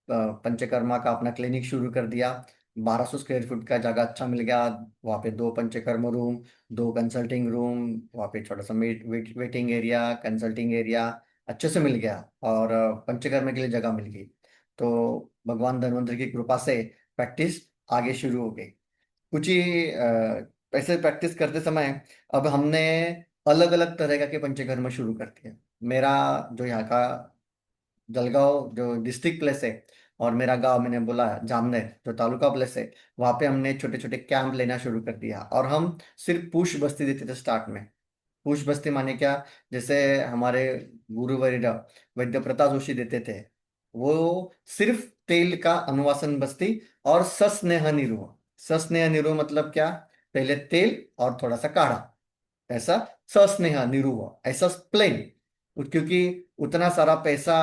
पंचकर्मा का अपना क्लिनिक शुरू कर दिया। 1200 स्क्वायर फुट का जगह अच्छा मिल गया। वहाँ पे 2 पंचकर्म रूम, 2 कंसल्टिंग रूम, वहाँ पे छोटा सा वेटिंग एरिया, कंसल्टिंग एरिया अच्छे से मिल गया। और पंचकर्मा के लिए जगह मिल गई। तो भगवान धन्वंतरि की कृपा से प्रैक्टिस आगे शुरू हो गई। कुछ ही ऐसे प्रैक्टिस करते समय अब हमने अलग अलग तरह के पंचकर्म शुरू कर दिए। मेरा जो यहाँ का जलगांव जो डिस्ट्रिक्ट प्लेस है, और मेरा गांव मैंने बोला जामनेर जो तालुका प्लेस है, वहाँ पे हमने छोटे छोटे कैंप लेना शुरू कर दिया। और हम सिर्फ पुश बस्ती देते थे स्टार्ट में। पुष बस्ती माने क्या? जैसे हमारे गुरुवर्य वैद्य प्रताप जोशी देते थे, वो सिर्फ तेल का अनुवासन बस्ती और सस्नेह निरूह। सस्नेह निरूह मतलब क्या? पहले तेल और थोड़ा सा काढ़ा, ऐसा सस्नेह निरूह, ऐसा प्लेन। क्योंकि उतना सारा पैसा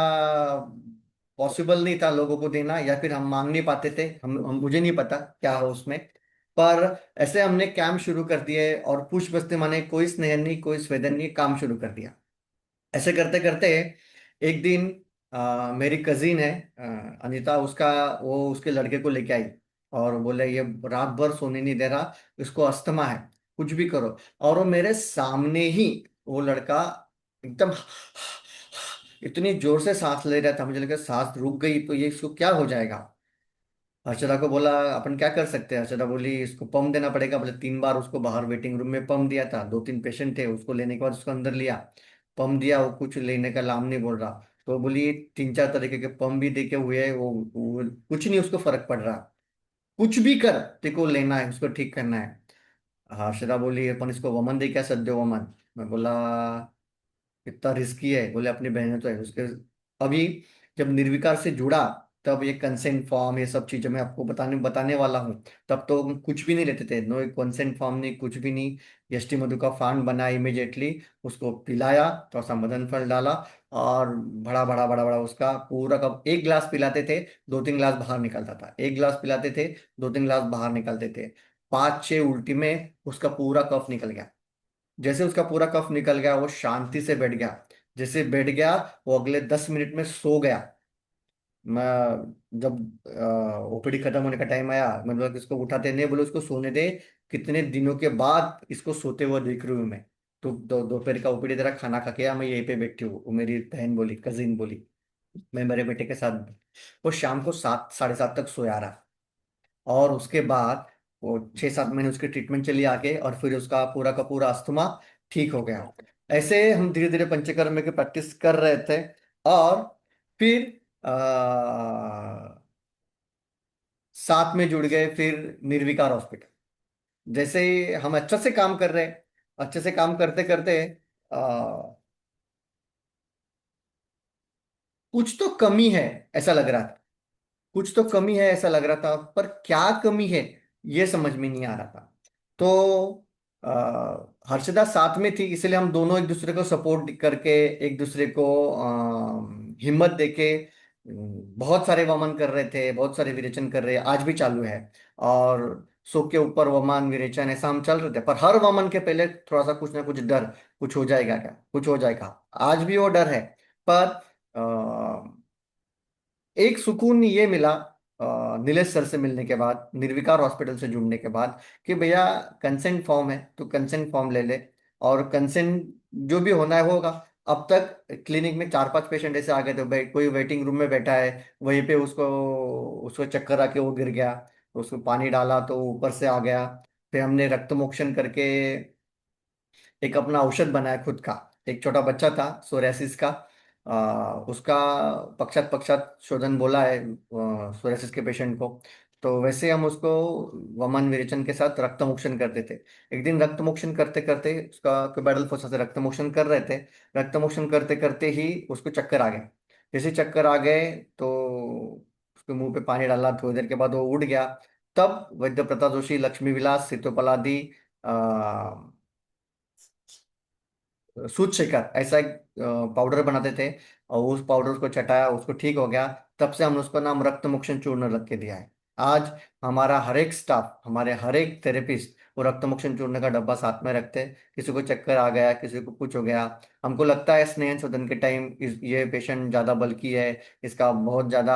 पॉसिबल नहीं था लोगों को देना, या फिर हम मांग नहीं पाते थे। हम मुझे नहीं पता क्या हो उसमें। पर ऐसे हमने कैंप शुरू कर दिए, और पुष्प बस्ती माने कोई स्नेह नहीं, कोई स्वेदन नहीं, काम शुरू कर दिया। ऐसे करते करते एक दिन मेरी कजिन है अनीता, उसका वो उसके लड़के को लेके आई और बोले ये रात भर सोने नहीं दे रहा, इसको अस्थमा है, कुछ भी करो। और वो मेरे सामने ही वो लड़का एकदम इतनी जोर से सांस ले रहा था, मुझे लगा सांस रुक गई तो ये इसको क्या हो जाएगा। हर्षदा को बोला अपन क्या कर सकते हैं। हर्षदा बोली इसको पंप देना पड़ेगा। बोले 3 बार उसको बाहर वेटिंग रूम में पंप दिया था, 2 3 पेशेंट थे, उसको लेने के बाद उसको अंदर लिया, पंप दिया, वो कुछ लेने का नाम नहीं बोल रहा। तो बोली 3 4 तरीके के पंप भी देके हुए हैं, वो कुछ नहीं उसको फर्क पड़ रहा। कुछ भी कर, तेरे को लेना है, उसको ठीक करना है। हर्षदा बोली अपन इसको वमन दे क्या, सद्यो वमन। मैं बोला इतना रिस्की है। बोले अपनी बहनें तो है उसके। अभी जब निर्विकार से जुड़ा, तब ये कंसेंट फॉर्म ये सब चीजें मैं आपको बताने बताने वाला हूँ। तब तो हम कुछ भी नहीं लेते थे, नो कंसेंट फॉर्म नहीं, कुछ भी नहीं। यष्टि मधु का फांड बनाया इमिडिएटली, उसको पिलाया, थोड़ा सा मदन फल डाला, और बड़ा बड़ा बड़ा बड़ा उसका पूरा कप, 1 गिलास पिलाते थे, 2 3 गिलास बाहर निकलता था, 1 गिलास पिलाते थे, 2 3 गिलास बाहर निकलते थे। 5 6 उल्टी में उसका पूरा कफ निकल गया। जैसे उसका पूरा कफ निकल गया, वो शांति से बैठ गया। जैसे बैठ गया, वो अगले 10 मिनट में सो गया। मैं जब ओपीडी खत्म होने का टाइम आया, मैं बोला कि इसको उठाते नहीं, बोले उसको सोने दे, कितने दिनों के बाद इसको सोते हुए देख रही हूँ मैं। तो दोपहर का ओपीडी तेरा खाना खा के मैं यहीं पे बैठी हूँ। वो मेरी बहन बोली, कजिन बोली, मैं मेरे बेटे के साथ। वो शाम को 7 साढ़े 7 तक सोया रहा। और उसके बाद वो 6 7 महीने उसकी ट्रीटमेंट चली आगे, और फिर उसका पूरा का पूरा अस्थमा ठीक हो गया। ऐसे हम धीरे धीरे पंचकर्म की प्रैक्टिस कर रहे थे। और फिर साथ में जुड़ गए फिर निर्विकार हॉस्पिटल। जैसे ही हम अच्छे से काम कर रहे, अच्छे से काम करते करते कुछ तो कमी है ऐसा लग रहा था। कुछ तो कमी है ऐसा लग रहा था, पर क्या कमी है ये समझ में नहीं आ रहा था। तो हर्षदा साथ में थी, इसलिए हम दोनों एक दूसरे को सपोर्ट करके, एक दूसरे को हिम्मत देके बहुत सारे वमन कर रहे थे, बहुत सारे विरेचन कर रहे हैं, आज भी चालू है। और सो के ऊपर वमन विरेचन ऐसा हम चल रहे थे, पर हर वमन के पहले थोड़ा सा कुछ ना कुछ डर, कुछ हो जाएगा क्या, कुछ हो जाएगा। आज भी वो डर है। पर एक सुकून ये मिला नीलेश सर से मिलने के बाद, निर्विकार हॉस्पिटल से जुड़ने के बाद, कि भैया कंसेंट फॉर्म है तो कंसेंट फॉर्म ले ले, और कंसेंट जो भी होना है होगा। अब तक क्लिनिक में 4-5 पेशेंट ऐसे आ गए थे भाई, कोई वेटिंग रूम में बैठा है, वहीं पे उसको उसको चक्कर आके वो गिर गया, उसको पानी डाला तो ऊपर से आ गया। फिर हमने रक्त मोक्षण करके एक अपना औषध बनाया खुद का। एक छोटा बच्चा था सोरेसिस का, उसका पश्चात पश्चात शोधन बोला है सोरेसिस के पेशेंट को। तो वैसे हम उसको वमन विरेचन के साथ रक्त मोक्षण करते थे। एक दिन रक्त मोक्षण करते करते उसका क्यूबाइडल फोसा से रक्त मोक्षण कर रहे थे, रक्त मोक्षण करते करते ही उसको चक्कर आ गए। जैसे चक्कर आ गए तो उसके मुंह पे पानी डाला, थोड़ी देर के बाद वो उठ गया। तब वैद्य प्रताप जोशी, लक्ष्मी विलास, सीतोपलादी, सूद शेखर ऐसा एक पाउडर बनाते थे, और उस पाउडर को चटाया, उसको ठीक हो गया। तब से हमने उसका नाम रक्त मोक्षण चूर्ण रख के दिया है। आज हमारा हर एक स्टाफ, हमारे हर एक थेरेपिस्ट वो रक्त मोक्षण चूर्ण का डब्बा साथ में रखते हैं। किसी को चक्कर आ गया, किसी को कुछ हो गया, हमको लगता है स्नेह शोधन के टाइम ये पेशेंट ज्यादा बल्की है, इसका बहुत ज्यादा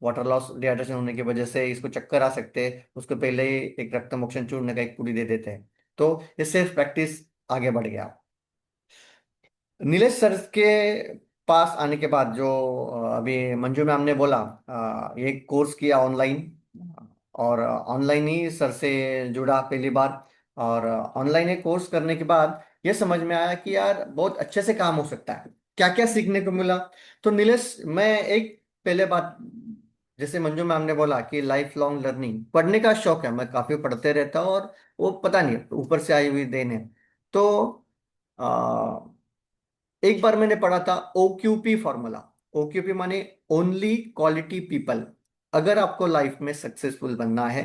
वाटर लॉस डिहाइड्रेशन होने की वजह से इसको चक्कर आ सकते हैं, उसको पहले ही एक रक्त मोक्षण चूर्ण का एक पुड़ी दे देते हैं। तो इससे प्रैक्टिस आगे बढ़ गया। नीलेश सर के पास आने के बाद जो अभी मंजू मैम ने बोला, ये कोर्स किया ऑनलाइन, और ऑनलाइन ही सर से जुड़ा पहली बार। और ऑनलाइन ये कोर्स करने के बाद ये समझ में आया कि यार बहुत अच्छे से काम हो सकता है, क्या क्या सीखने को मिला। तो नीलेश, मैं एक पहले बात, जैसे मंजू मैम ने बोला कि लाइफ लॉन्ग लर्निंग, पढ़ने का शौक है, मैं काफी पढ़ते रहता हूँ, और वो पता नहीं ऊपर से आई हुई देन है। तो एक बार मैंने पढ़ा था OQP फॉर्मूला। OQP माने ओनली क्वालिटी पीपल। अगर आपको लाइफ में सक्सेसफुल बनना है,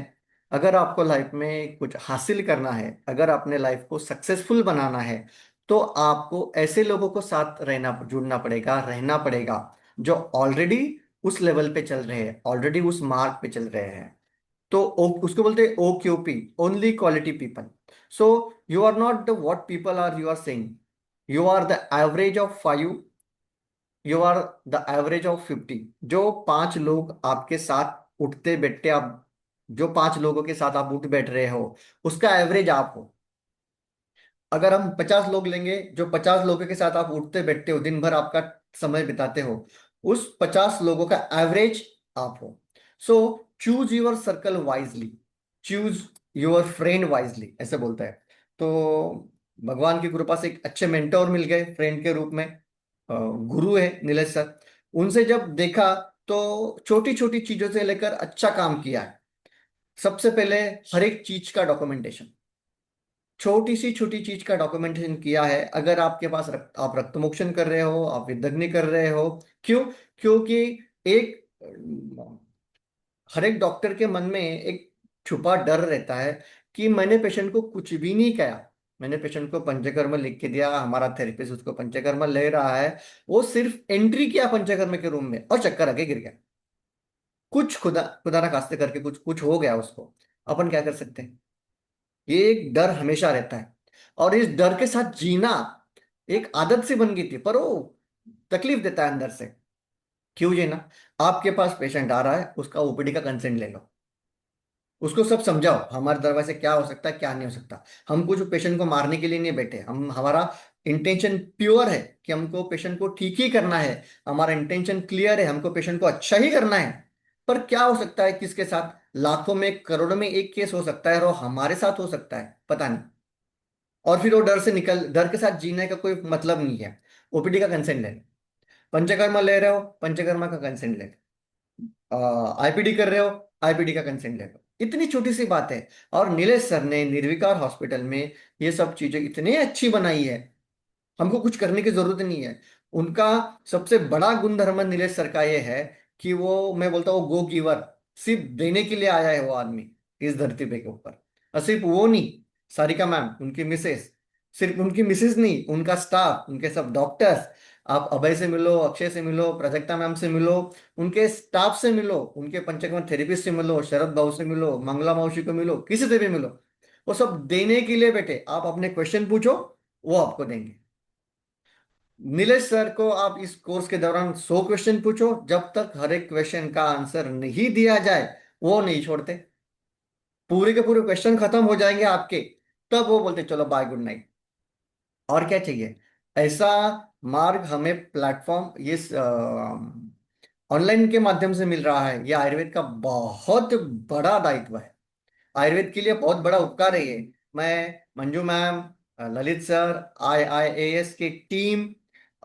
अगर आपको लाइफ में कुछ हासिल करना है, अगर अपने लाइफ को सक्सेसफुल बनाना है, तो आपको ऐसे लोगों को साथ रहना, जुड़ना पड़ेगा, रहना पड़ेगा, जो ऑलरेडी उस लेवल पे चल रहे हैं, ऑलरेडी उस मार्ग पे चल रहे हैं। तो उसको बोलते हैं OQP, only quality people. So you are not the what people are, you are saying you are the average of 5, you are the average of 50। जो 5 लोग आपके साथ उठते बैठते, आप जो 5 लोगों के साथ आप उठ बैठ रहे हो, उसका एवरेज आप हो। अगर हम 50 लोग लेंगे, जो 50 लोगों के साथ आप उठते बैठते हो, दिन भर आपका समय बिताते हो, उस 50 लोगों का एवरेज आप हो। So choose your circle wisely, choose your friend wisely, ऐसे बोलता है। तो भगवान की कृपा से एक अच्छे मेंटोर मिल गए फ्रेंड के रूप में, गुरु है नीलेश सर। उनसे जब देखा तो छोटी छोटी चीजों से लेकर अच्छा काम किया है। सबसे पहले हर एक चीज का डॉक्यूमेंटेशन, छोटी सी छोटी चीज का डॉक्यूमेंटेशन किया है। अगर आपके पास आप रक्त मोक्षण कर रहे हो, आप विदग्नि कर रहे हो, क्यों? क्योंकि एक हर एक डॉक्टर के मन में एक छुपा डर रहता है कि मैंने पेशेंट को कुछ भी नहीं किया, मैंने पेशेंट को पंचकर्म लिख के दिया, हमारा थेरेपिस्ट उसको पंचकर्म ले रहा है, वो सिर्फ एंट्री किया पंचकर्म के रूम में और चक्कर आके गिर गया, कुछ खुदा खुदा ना खास्ते करके कुछ कुछ हो गया उसको, अपन क्या कर सकते हैं? ये एक डर हमेशा रहता है, और इस डर के साथ जीना एक आदत सी बन गई थी, पर वो तकलीफ देता है अंदर से। क्यों जीना? आपके पास पेशेंट आ रहा है, उसका OPD का कंसेंट ले लो, उसको सब समझाओ हमारे दरवाजे से क्या हो सकता है, क्या नहीं हो सकता। हम कुछ पेशेंट को मारने के लिए नहीं बैठे, हम हमारा इंटेंशन प्योर है कि हमको पेशेंट को ठीक ही करना है, हमारा इंटेंशन क्लियर है, हमको पेशेंट को अच्छा ही करना है। पर क्या हो सकता है किसके साथ, लाखों में करोड़ों में एक केस हो सकता है, और वो हमारे साथ हो सकता है, पता नहीं। और फिर वो डर के साथ जीने का कोई मतलब नहीं है। OPD का कंसेंट ले लो, पंचकर्मा ले रहे हो, पंचकर्मा का कंसेंट ले लो, IPD कर रहे हो, IPD का कंसेंट ले लो। इतनी छोटी सी बात है, और नीलेश सर ने निर्विकार हॉस्पिटल में ये सब चीजें इतनी अच्छी बनाई है, हमको कुछ करने की जरूरत नहीं है। उनका सबसे बड़ा गुणधर्म नीलेश सर का ये है कि वो, मैं बोलता हूँ, गो गिवर, सिर्फ देने के लिए आया है वो आदमी इस धरती पे के ऊपर। और सिर्फ वो नहीं, सारिका मैम उनकी मिसेस, सिर्फ उनकी मिसेस नहीं, उनका स्टाफ, उनके सब डॉक्टर्स, आप अभय से मिलो, अक्षय से मिलो, प्राजक्ता मैम से मिलो, उनके स्टाफ से मिलो, उनके पंचकर्म थेरेपिस्ट से मिलो, शरद भाव से मिलो, मंगला मौसी को मिलो, किसी से भी मिलो, वो सब देने के लिए बैठे। आप अपने क्वेश्चन पूछो, वो आपको देंगे। नीलेश सर को आप इस कोर्स के दौरान 100 क्वेश्चन पूछो, जब तक हर एक क्वेश्चन का आंसर नहीं दिया जाए वो नहीं छोड़ते। पूरे के पूरे क्वेश्चन खत्म हो जाएंगे आपके, तब वो बोलते चलो बाय गुड नाइट। और क्या चाहिए? ऐसा मार्ग हमें प्लेटफॉर्म ये ऑनलाइन के माध्यम से मिल रहा है। ये आयुर्वेद का बहुत बड़ा दायित्व है, आयुर्वेद के लिए बहुत बड़ा उपकार है ये। मैं, Manju ma'am, Lalit sir, IIAS की टीम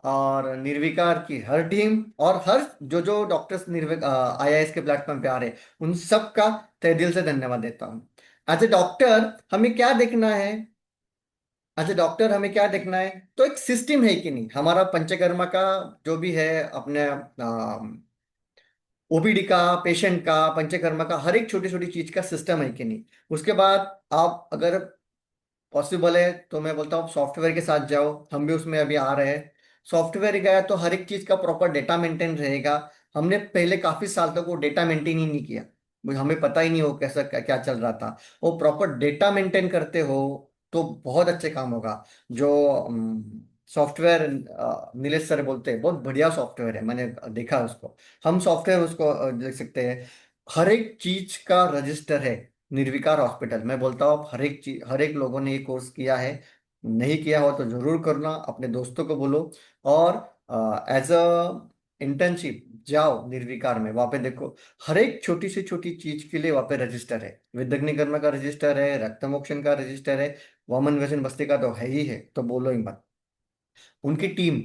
और निर्विकार की हर टीम और हर जो जो डॉक्टर्स निर्विक IIS के प्लेटफॉर्म पे आ रहे हैं, उन सब का तहे दिल से धन्यवाद देता हूँ। एज ए डॉक्टर हमें क्या देखना है? एज ए डॉक्टर हमें क्या देखना है? तो एक सिस्टम है कि नहीं हमारा पंचकर्मा का, जो भी है अपने OPD का, पेशेंट का, पंचकर्मा का, हर एक छोटी छोटी चीज का सिस्टम है कि नहीं। उसके बाद आप अगर पॉसिबल है तो मैं बोलता हूँ सॉफ्टवेयर के साथ जाओ, हम भी उसमें अभी आ रहे हैं। सॉफ्टवेयर गया तो हर एक चीज का प्रॉपर डेटा मेंटेन रहेगा। हमने पहले काफी साल तक वो डेटा मेंटेन ही नहीं किया, हमें पता ही नहीं हो कैसा क्या, क्या चल रहा था। वो प्रॉपर डेटा मेंटेन करते हो तो बहुत अच्छे काम होगा। जो सॉफ्टवेयर नीलेश सर बोलते हैं बहुत बढ़िया सॉफ्टवेयर है, मैंने देखा उसको। हम सॉफ्टवेयर उसको देख सकते हैं। हर एक चीज का रजिस्टर है निर्विकार हॉस्पिटल। मैं बोलता हूँ आप हर एक चीज, हर एक लोगों ने ये कोर्स किया है, नहीं किया हो तो जरूर करना, अपने दोस्तों को बोलो। और एज अ इंटर्नशिप जाओ निर्विकार में, वहां पे देखो हर एक छोटी से छोटी चीज के लिए वहां पे रजिस्टर है। विदग्निकर्मा का रजिस्टर है, रक्त मोक्षण का रजिस्टर है, वामन व्यसन बस्ती का तो है ही है, तो बोलो ही मत। उनकी टीम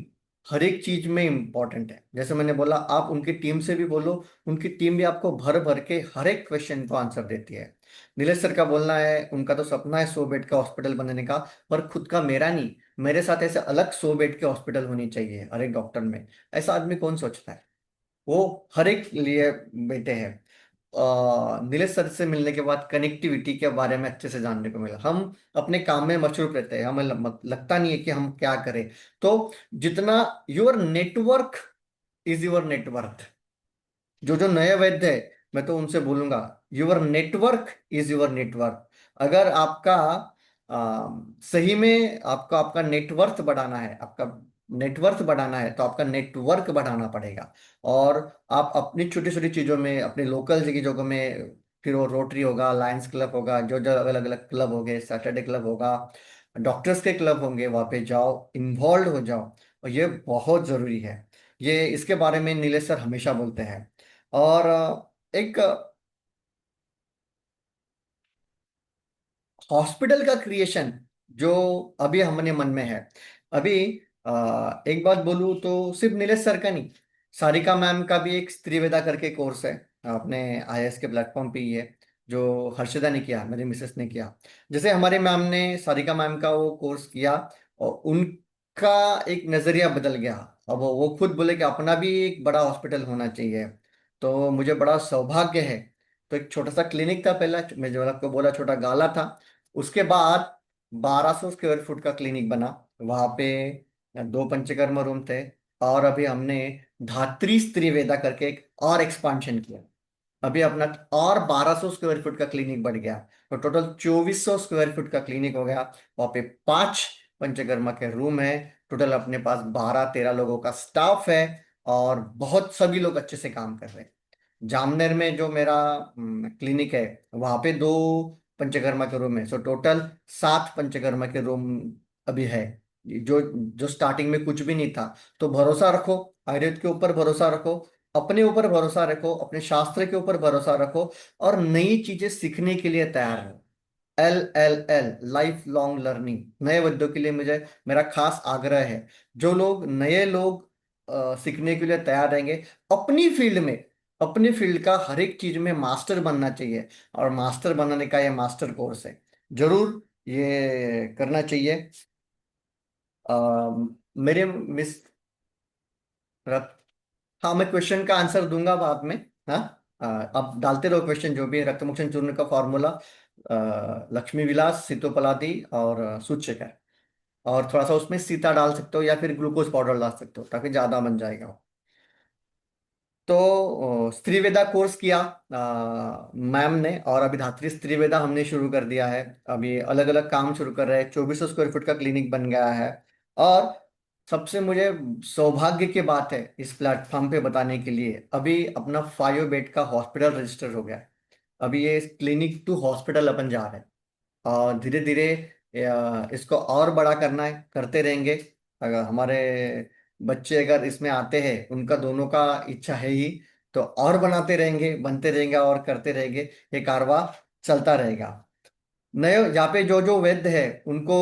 हर एक चीज में इंपॉर्टेंट है। जैसे मैंने बोला, आप उनकी टीम से भी बोलो, उनकी टीम भी आपको भर भर के हर एक क्वेश्चन को आंसर देती है। नीलेश सर का बोलना है उनका तो सपना है 100 बेड का हॉस्पिटल बनाने का, पर खुद का मेरा नहीं, मेरे साथ ऐसे अलग 100 बेड के हॉस्पिटल होनी चाहिए हर एक डॉक्टर में। ऐसा आदमी कौन सोचता है? वो हर एक लिए बेटे हैं। नीलेश सर से मिलने के बाद कनेक्टिविटी के बारे में अच्छे से जानने को मिला। हम अपने काम में मशरूफ रहते हैं, हमें लगता नहीं है कि हम क्या करें। तो जितना your network is your net worth. जो जो नए वैद्य है मैं तो उनसे बोलूंगा, your network is your network. अगर आपका सही में आपका आपका नेटवर्थ बढ़ाना है, आपका नेटवर्थ बढ़ाना है तो आपका नेटवर्क बढ़ाना पड़ेगा। और आप अपनी छोटी छोटी चीजों में, अपने लोकल की जगह में, फिर वो रोटरी होगा, लायंस क्लब होगा, जो जो अलग अलग क्लब हो गए, सैटरडे क्लब होगा, डॉक्टर्स के क्लब होंगे, वहां पे जाओ, इन्वॉल्व हो जाओ। और ये बहुत जरूरी है। ये इसके बारे में नीलेश सर हमेशा बोलते हैं। और एक हॉस्पिटल का क्रिएशन जो अभी हमने मन में है, अभी एक बात बोलूं तो सिर्फ नीलेश सर का नहीं, सारिका मैम का भी एक स्त्रीवेदा करके कोर्स है, अपने IIS के प्लेटफॉर्म पे ही है, जो हर्षदा ने किया, मेरी मिसेस ने किया। जैसे हमारे मैम ने, सारिका मैम का वो कोर्स किया और उनका एक नजरिया बदल गया। अब वो खुद बोले कि अपना भी एक बड़ा हॉस्पिटल होना चाहिए। तो मुझे बड़ा सौभाग्य है। तो एक छोटा सा क्लिनिक था पहला, मैं जो आपको बोला छोटा गाला था, उसके बाद 1200 स्क्वायर फुट का क्लिनिक बना। वहां पे 2 पंचकर्म रूम थे। और अभी हमने धात्री स्त्रीवेदा करके एक और एक्सपांशन किया। अभी अपना और 1200 स्क्वायर फुट का क्लिनिक बढ़ गया, तो टोटल 2400 स्क्वायर फुट का क्लिनिक हो गया। वहां पे 5 पंचकर्मा के रूम है। टोटल अपने पास 12-13 लोगों का स्टाफ है। और बहुत सभी लोग अच्छे से काम कर रहे हैं। जामनेर में जो मेरा क्लिनिक है, वहां पे 2 पंचकर्मा के रूम है, सो टोटल 7 पंचकर्मा के रूम अभी है। जो जो स्टार्टिंग में कुछ भी नहीं था। तो भरोसा रखो, आयुर्वेद के ऊपर भरोसा रखो, अपने ऊपर भरोसा रखो, अपने शास्त्र के ऊपर भरोसा रखो, और नई चीजें सीखने के लिए तैयार रहो। LLL, life long learning. नए वैद्यों के लिए मुझे, मेरा खास आग्रह है, जो लोग नए लोग सीखने के लिए तैयार रहेंगे, अपनी फील्ड में, अपनी फील्ड का हर एक चीज में मास्टर बनना चाहिए। और मास्टर बनाने का ये मास्टर कोर्स है, जरूर ये करना चाहिए। अ, मेरे मिस रत, हाँ मैं क्वेश्चन का आंसर दूंगा बाद में। हाँ, आप डालते रहो क्वेश्चन, जो भी है रक्तमोक्षण चूर्ण का फॉर्मूला, लक्ष्मी विलास, सितोपलादी और सूचक। और थोड़ा सा उसमें सीता डाल सकते हो या फिर ग्लूकोज पाउडर डाल सकते हो ताकि ज्यादा बन जाएगा। तो स्त्रीवेदा कोर्स किया मैम ने, और अभी धात्री स्त्रीवेदा हमने शुरू कर दिया है। अभी अलग अलग काम शुरू कर रहे हैं, 2400 स्क्वायर फुट का क्लिनिक बन गया है। और सबसे मुझे सौभाग्य की बात है इस प्लेटफॉर्म पे बताने के लिए, अभी अपना 5 बेड का हॉस्पिटल रजिस्टर हो गया है। अभी ये क्लिनिक टू हॉस्पिटल अपन जा रहे हैं, और धीरे धीरे इसको और बड़ा करना है, करते रहेंगे। अगर हमारे बच्चे अगर इसमें आते हैं, उनका दोनों का इच्छा है ही, तो और बनाते रहेंगे, बनते रहेंगे और करते रहेंगे। ये कारवां चलता रहेगा। नए यहाँ पे जो जो वैद्य है उनको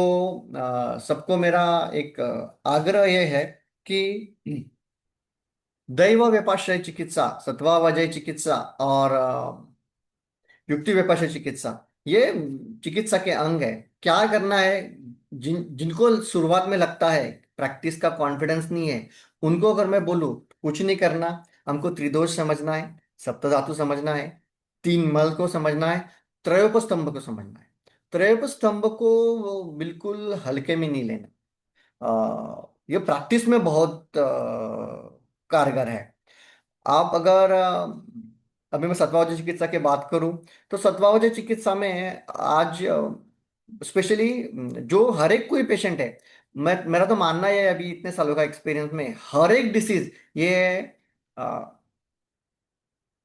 सबको मेरा एक आग्रह ये है कि दैव व्यपाश्रय चिकित्सा, सत्वावजय चिकित्सा और युक्ति व्यपाश्य चिकित्सा, ये चिकित्सा के अंग है। क्या करना है, जिनको शुरुआत में लगता है प्रैक्टिस का कॉन्फिडेंस नहीं है, उनको अगर मैं बोलूं कुछ नहीं करना, हमको त्रिदोष समझना है, सप्तधातु समझना है, तीन मल को समझना है, त्रयोपस्तंभ को समझना है। त्रयोपस्तंभ को वो बिल्कुल हल्के में नहीं लेना। ये प्रैक्टिस में बहुत कारगर है। आप अगर अभी मैं सत्वावजय चिकित्सा की बात करूं, तो सत्वावजय चिकित्सा में आज स्पेशली जो हर एक कोई पेशेंट है, मैं मेरा तो मानना है अभी इतने सालों का एक्सपीरियंस में, हर एक डिसीज ये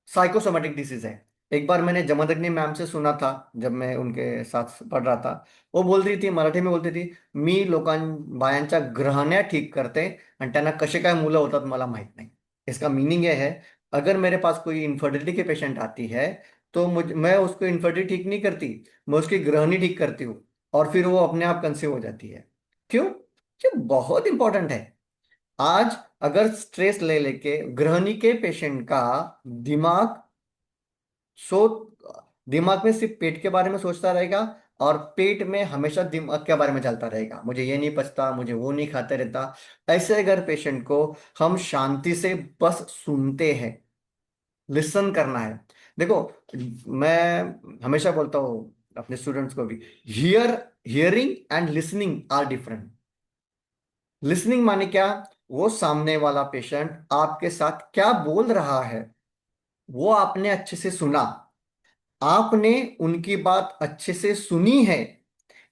साइकोसोमेटिक डिसीज है। एक बार मैंने जमदग्नि मैम से सुना था, जब मैं उनके साथ पढ़ रहा था, वो बोल रही थी, मराठी में बोलती थी, मी लोकां बायांच्या ग्रहण्या ठीक करते आणि त्यांना कसे काय मुलं होतात मला माहित नाही। इसका मीनिंग ये है, अगर मेरे पास कोई इन्फर्टिलिटी के पेशेंट आती है, तो मैं उसको इन्फर्टिलिटी ठीक नहीं करती, मैं उसकी ग्रहणी ठीक करती हूँ, और फिर वो अपने आप कंसीव हो जाती है। क्यों? ये बहुत इंपॉर्टेंट है। आज अगर स्ट्रेस ले लेके गृहिणी के पेशेंट का दिमाग सो दिमाग में सिर्फ पेट के बारे में सोचता रहेगा, और पेट में हमेशा दिमाग के बारे में चलता रहेगा, मुझे ये नहीं पचता, मुझे वो नहीं खाते रहता। ऐसे अगर पेशेंट को हम शांति से बस सुनते हैं, लिसन करना है। देखो, मैं हमेशा बोलता हूँ अपने स्टूडेंट्स को भी, hearing and listening are different. Listening माने क्या? वो सामने वाला पेशेंट आपके साथ क्या बोल रहा है, वो आपने अच्छे से सुना, आपने उनकी बात अच्छे से सुनी है।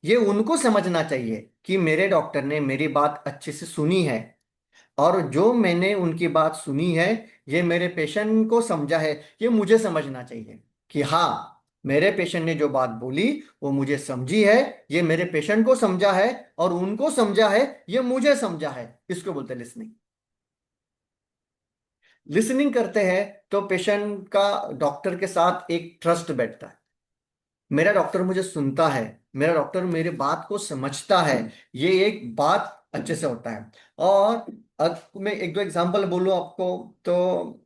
ये उनको समझना चाहिए कि मेरे डॉक्टर ने मेरी बात अच्छे से सुनी है, और जो मैंने उनकी बात सुनी है, ये मेरे पेशेंट को समझा है। ये मुझे समझना चाहिए कि हाँ, मेरे पेशेंट ने जो बात बोली वो मुझे समझी है, ये मेरे पेशेंट को समझा है, और उनको समझा है, ये मुझे समझा है। इसको बोलते हैं लिसनिंग। लिसनिंग करते हैं तो पेशेंट का डॉक्टर के साथ एक ट्रस्ट बैठता है। मेरा डॉक्टर मुझे सुनता है, मेरा डॉक्टर मेरे बात को समझता है, ये एक बात अच्छे से होता है। और अब मैं एक दो एग्जांपल बोलूं आपको, तो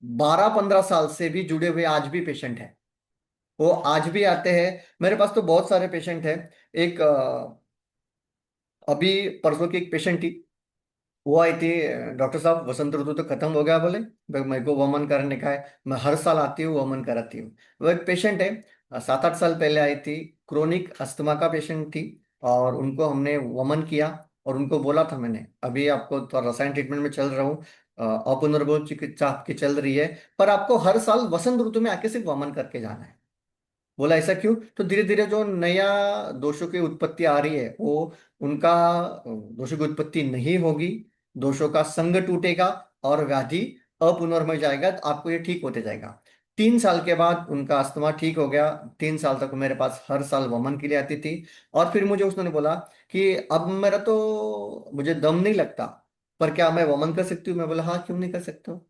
12-15 साल से भी जुड़े हुए आज भी पेशेंट हैं, वो आज भी आते हैं। मेरे पास तो बहुत सारे पेशेंट हैं। एक अभी परसों की एक पेशेंट थी, वो आई थी, डॉक्टर साहब वसंत ऋतु तो खत्म हो गया, बोले मेरे को वमन करने का है, मैं हर साल आती हूँ वमन कराती हूँ। वो एक पेशेंट है, 7-8 साल पहले आई थी, क्रोनिक अस्थमा का पेशेंट थी, और उनको हमने वमन किया, और उनको बोला था मैंने, अभी आपको तो रसायन ट्रीटमेंट में चल रहा हूँ, अपुनर्भव चिकित्सा आपकी चल रही है, पर आपको हर साल वसंत ऋतु में आके सिर्फ वमन करके जाना है। बोला ऐसा क्यों? तो धीरे धीरे जो नया दोषों की उत्पत्ति आ रही है, वो उनका दोषों की उत्पत्ति नहीं होगी, दोषों का संग टूटेगा, और व्याधि अपुनर्मय जाएगा, तो आपको ये ठीक होते जाएगा। 3 साल के बाद उनका अस्थमा ठीक हो गया। 3 साल तक वो मेरे पास हर साल वमन के लिए आती थी। और फिर मुझे उसने बोला कि अब मेरा तो मुझे दम नहीं लगता, पर क्या मैं वमन कर सकती हूँ? मैं बोला हाँ, क्यों नहीं कर सकता हूँ।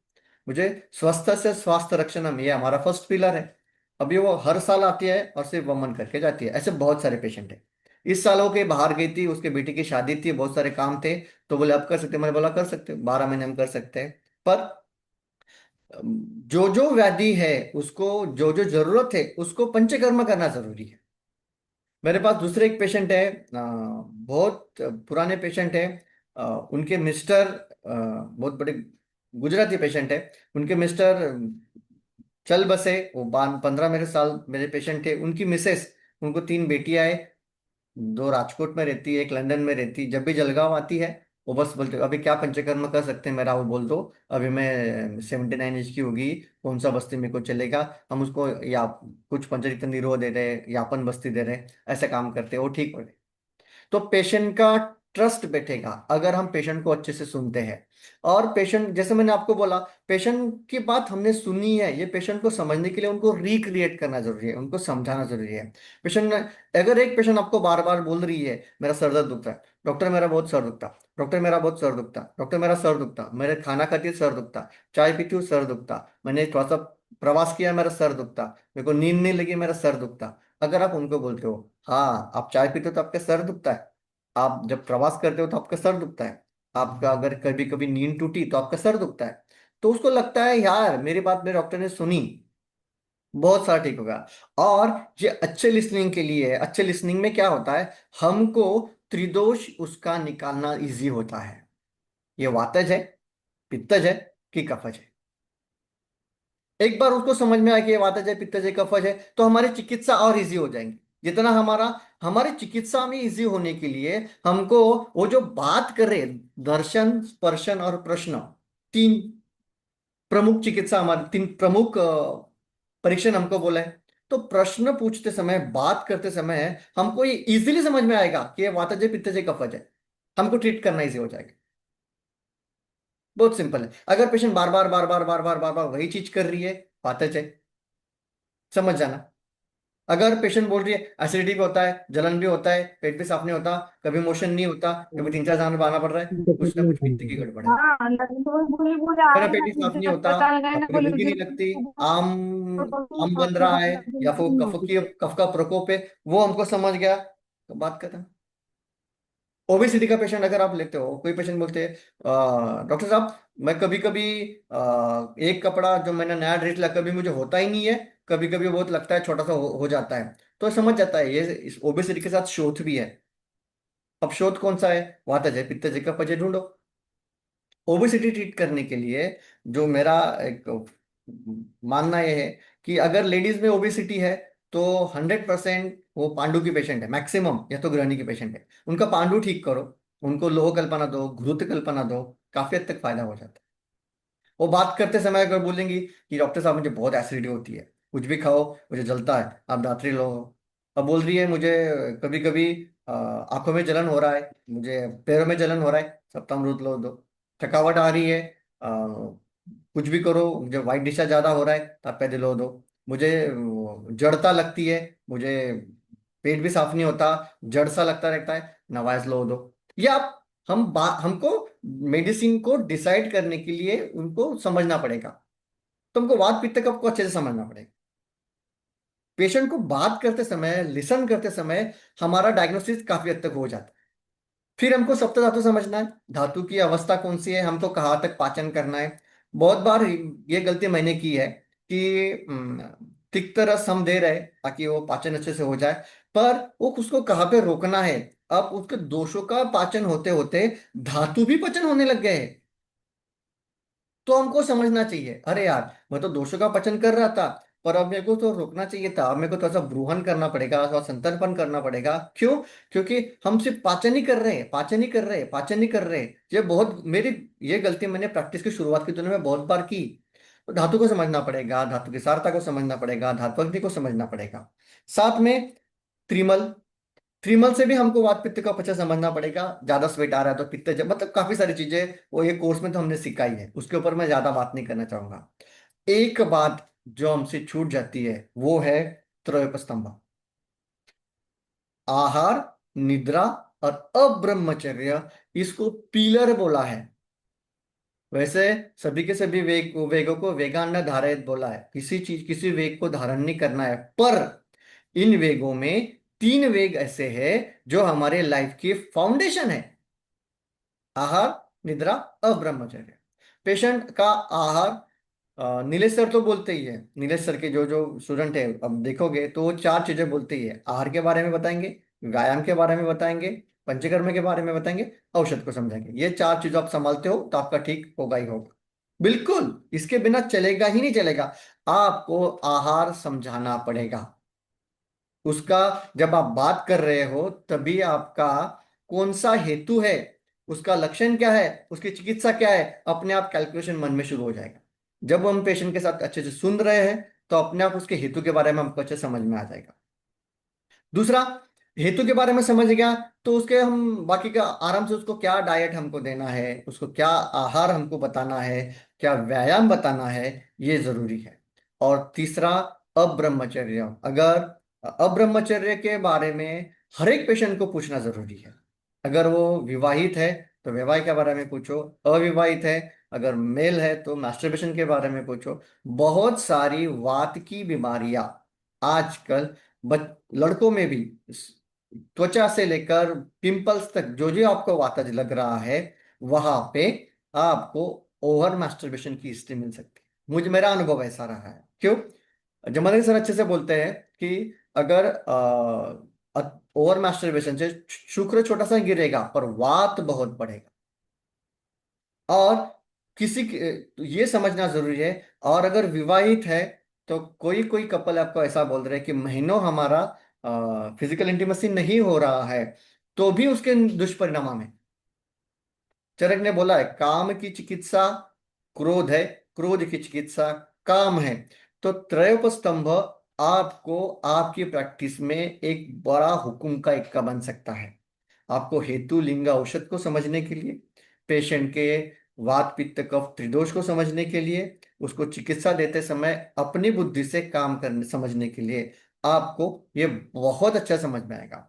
मुझे स्वस्थ से स्वास्थ्य रक्षणम, ये हमारा फर्स्ट पिलर है। अभी वो हर साल आती है और सिर्फ वमन करके जाती है। ऐसे बहुत सारे पेशेंट हैं। इस साल हो के बाहर गई थी, उसके बेटी की शादी थी, बहुत सारे काम थे, तो बोले अब कर सकते हैं? मैंने बोला कर सकते हो, 12 महीने हम कर सकते हैं। पर जो जो व्याधि है, उसको जो जो जरूरत है, उसको पंचकर्म करना जरूरी है। मेरे पास दूसरे एक पेशेंट है, बहुत पुराने पेशेंट है। उनके मिस्टर, बहुत बड़े गुजराती पेशेंट है, उनके मिस्टर चल बसे, वो 15 मेरे साल मेरे पेशेंट थे। उनकी मिसेस, उनको 3 बेटियां है, 2 राजकोट में रहती है, एक लंदन में रहती है। जब भी जलगांव आती है, वो बस बोलते अभी क्या पंचकर्म कर सकते हैं मेरा, वो बोल दो, अभी मैं 79 एज की होगी, कौन सा बस्ती मेरे को चलेगा, हम उसको या कुछ पंचरित निरोध दे रहे, यापन बस्ती दे रहे, ऐसे काम करते हैं, वो ठीक हो रहे। तो पेशेंट का ट्रस्ट बैठेगा अगर हम पेशेंट को अच्छे से सुनते हैं। और पेशेंट, जैसे मैंने आपको बोला, पेशेंट की बात हमने सुनी है, ये पेशेंट को समझने के लिए उनको रिक्रिएट करना जरूरी है, उनको समझाना जरूरी है। पेशेंट, अगर एक पेशेंट आपको बार बार बोल रही है मेरा सर दर्द दुखता है, डॉक्टर मेरा बहुत सर दुखता, डॉक्टर मेरा बहुत सर दुखता, डॉक्टर मेरा सर दुखता, मेरे खाना खाती है सर दुखता, चाय पीती हूँ सर दुखता, मैंने थोड़ा सा प्रवास किया मेरा सर दुखता, मेरे को नींद नहीं लगी मेरा सर दुखता। अगर आप उनको बोलते हो हाँ आप चाय पीते हो तो आपका सर दुखता है, आप जब प्रवास करते हो तो आपका सर दुखता है, आपका अगर कभी कभी नींद टूटी तो आपका सर दुखता है, तो उसको लगता है यार मेरी बात मेरे डॉक्टर ने सुनी, बहुत सारा ठीक होगा। और ये अच्छे लिसनिंग के लिए है। अच्छे लिसनिंग में क्या होता है, हमको त्रिदोष उसका निकालना इजी होता है, ये वातज है, पित्तज है कि कफज है। एक बार उसको समझ में आ कि ये वातज है, पित्तज है, कफज है, तो हमारी चिकित्सा और इजी हो जाएंगी। जितना हमारा हमारी चिकित्सा में इजी होने के लिए हमको वो जो बात कर रहे दर्शन स्पर्शन और प्रश्न, तीन प्रमुख चिकित्सा, हमारे तीन प्रमुख परीक्षण हमको बोला है। तो प्रश्न पूछते समय, बात करते समय हमको ये इजीली समझ में आएगा कि ये वातज है, पित्तज है, कफज है, हमको ट्रीट करना इजी हो जाएगा। बहुत सिंपल है। अगर पेशेंट बार बार बार बार बार बार बार बार वही चीज कर रही है, वातज है, समझ जाना। अगर पेशेंट बोल रही है एसिडिटी भी होता है, जलन भी होता है, पेट भी साफ नहीं होता, कभी मोशन नहीं होता, कभी 3 4 जान बहाना पड़ रहा है, कुछ ना कुछ पित्त की गड़बड़ है। हाँ बोले बोले मेरा आए पेट ना ही साफ तुझे नहीं होता, अस्पताल गए ना आपको बोले भूख ही नहीं लगती, आम आम बन रहा है, या फिर कफ का प्रकोप है, वो हमको समझ गया, तो बात खत्म। ओबेसिटी का पेशेंट अगर आप लेते हो, कोई पेशेंट बोलते हैं डॉक्टर साहब मैं कभी कभी एक कपड़ा जो मैंने नया ड्रेस लिया कभी मुझे होता ही नहीं है, कभी कभी बहुत लगता है छोटा सा हो जाता है, तो समझ जाता है ये इस ओबेसिटी के साथ शोथ भी है। अब शोथ कौन सा है, वातज है, पित्तज है, कफज है, ढूंढो। ओबेसिटी ट्रीट करने के लिए जो मेरा एक मानना यह है कि अगर लेडीज में ओबेसिटी है तो 100% वो पांडु की पेशेंट है, मैक्सिमम या तो गृहिणी की पेशेंट है। उनका पांडु ठीक करो, उनको लोह कल्पना दो, घृत कल्पना दो, काफी हद तक फायदा हो जाता है। वो बात करते समय अगर बोलेंगी कि डॉक्टर साहब मुझे बहुत एसिडिटी होती है, कुछ भी खाओ मुझे जलता है, आप धात्री लो। अब बोल रही है मुझे कभी कभी आंखों में जलन हो रहा है, मुझे पैरों में जलन हो रहा है, सप्तामृत लो दो। थकावट आ रही है, कुछ भी करो, मुझे वाइट डिश्चार्ज ज्यादा हो रहा है, ताप लो दो। मुझे जड़ता लगती है, मुझे पेट भी साफ नहीं होता, जड़ सा लगता रहता है, नवाज लो दो। या आप हमको मेडिसिन को डिसाइड करने के लिए उनको समझना पड़ेगा। तो हमको वात पित्त कफ को अच्छे से समझना पड़ेगा। पेशेंट को बात करते समय, लिसन करते समय हमारा डायग्नोसिस काफी हद तक हो जाता है। फिर हमको सप्त धातु समझना है, धातु की अवस्था कौन सी है, हमको कहाँ तक पाचन करना है। बहुत बार ये गलती मैंने की है कि तिक्त रस हम दे रहे ताकि वो पाचन अच्छे से हो जाए, पर वो उसको कहाँ पे रोकना है। अब उसके दोषों का पाचन होते होते धातु भी पचन होने लग गए हैं। तो हमको समझना चाहिए अरे यार मैं तो दोषों का पचन कर रहा था, पर अब मेरे को तो रोकना चाहिए था, अब मेरे को थोड़ा सा ब्रूहन करना पड़ेगा, थोड़ा संतर्पण करना पड़ेगा। क्यों? क्योंकि हम सिर्फ पाचन ही कर रहे हैं, पाचन ही कर रहे हैं, पाचन ही कर रहे हैं। ये बहुत मेरी ये गलती मैंने प्रैक्टिस की शुरुआत की दिनों में बहुत बार की। तो धातु को समझना पड़ेगा, धातु की सारता को समझना पड़ेगा, धात्वग्नि को समझना पड़ेगा। साथ में त्रिमल, त्रिमल से भी हमको वात पित्त का पचा समझना पड़ेगा। ज्यादा स्वेट आ रहा है तो पित्त मतलब काफी सारी चीजें वो ये कोर्स में तो हमने सिखाई है, उसके ऊपर मैं ज्यादा बात नहीं करना चाहूंगा। एक बात जो हमसे छूट जाती है वो है त्रयोपस्तंभ, आहार, निद्रा और अब्रह्मचर्य, इसको पिलर बोला है। वैसे सभी के सभी वेगों को वेगान धारयत बोला है, किसी चीज किसी वेग को धारण नहीं करना है। पर इन वेगों में तीन वेग ऐसे हैं जो हमारे लाइफ की फाउंडेशन है, आहार, निद्रा, अब्रह्मचर्य। पेशेंट का आहार, नीलेश सर तो बोलते ही है, नीलेश सर के जो जो स्टूडेंट है अब देखोगे तो वो चार चीजें बोलते ही है। आहार के बारे में बताएंगे, व्यायाम के बारे में बताएंगे, पंचकर्म के बारे में बताएंगे, औषध को समझाएंगे। ये चार चीज आप संभालते हो तो आपका ठीक होगा ही होगा, बिल्कुल इसके बिना चलेगा ही नहीं चलेगा। आपको आहार समझाना पड़ेगा उसका। जब आप बात कर रहे हो तभी आपका कौन सा हेतु है, उसका लक्षण क्या है, उसकी चिकित्सा क्या है, अपने आप कैलकुलेशन मन में शुरू हो जाएगा। जब हम पेशेंट के साथ अच्छे से सुन रहे हैं तो अपने आप उसके हेतु के बारे में हमको अच्छे से समझ में आ जाएगा। दूसरा, हेतु के बारे में समझ गया, तो उसके हम बाकी का आराम से, उसको क्या डाइट हमको देना है, उसको क्या आहार हमको बताना है, क्या व्यायाम बताना है, ये जरूरी है। और तीसरा, अब्रह्मचर्य। अगर अब्रह्मचर्य के बारे में हर एक पेशेंट को पूछना जरूरी है। अगर वो विवाहित है तो वैवाहिक के बारे में पूछो, अविवाहित है, अगर मेल है तो मास्टरबेशन के बारे में पूछो। बहुत सारी वात की बीमारियां आजकल लड़कों में भी, त्वचा से लेकर पिंपल्स तक, जो जो आपको वातज लग रहा है, वहां पे आपको ओवर मास्टरबेशन की हिस्ट्री मिल सकती है। मुझे, मेरा अनुभव ऐसा रहा है। क्यों? जमाने सर अच्छे से बोलते हैं कि अगर ओवर मास्टरबेशन से शुक्र छोटा सा गिरेगा पर वात बहुत बढ़ेगा। और तो ये समझना जरूरी है। और अगर विवाहित है तो कोई कोई कपल आपको ऐसा बोल रहे हैं कि महीनों हमारा फिजिकल इंटीमेसी नहीं हो रहा है, तो भी उसके दुष्परिणाम हमें, चरक ने बोला है, काम की चिकित्सा क्रोध है, क्रोध की चिकित्सा काम है। तो त्रयोपस्तंभ आपको आपकी प्रैक्टिस में एक बड़ा हुक्म का इक्का बन सकता है। आपको हेतु लिंग औषध को समझने के लिए, पेशेंट के वात पित्त कफ त्रिदोष को समझने के लिए, उसको चिकित्सा देते समय अपनी बुद्धि से काम करने समझने के लिए, आपको ये बहुत अच्छा समझ में आएगा।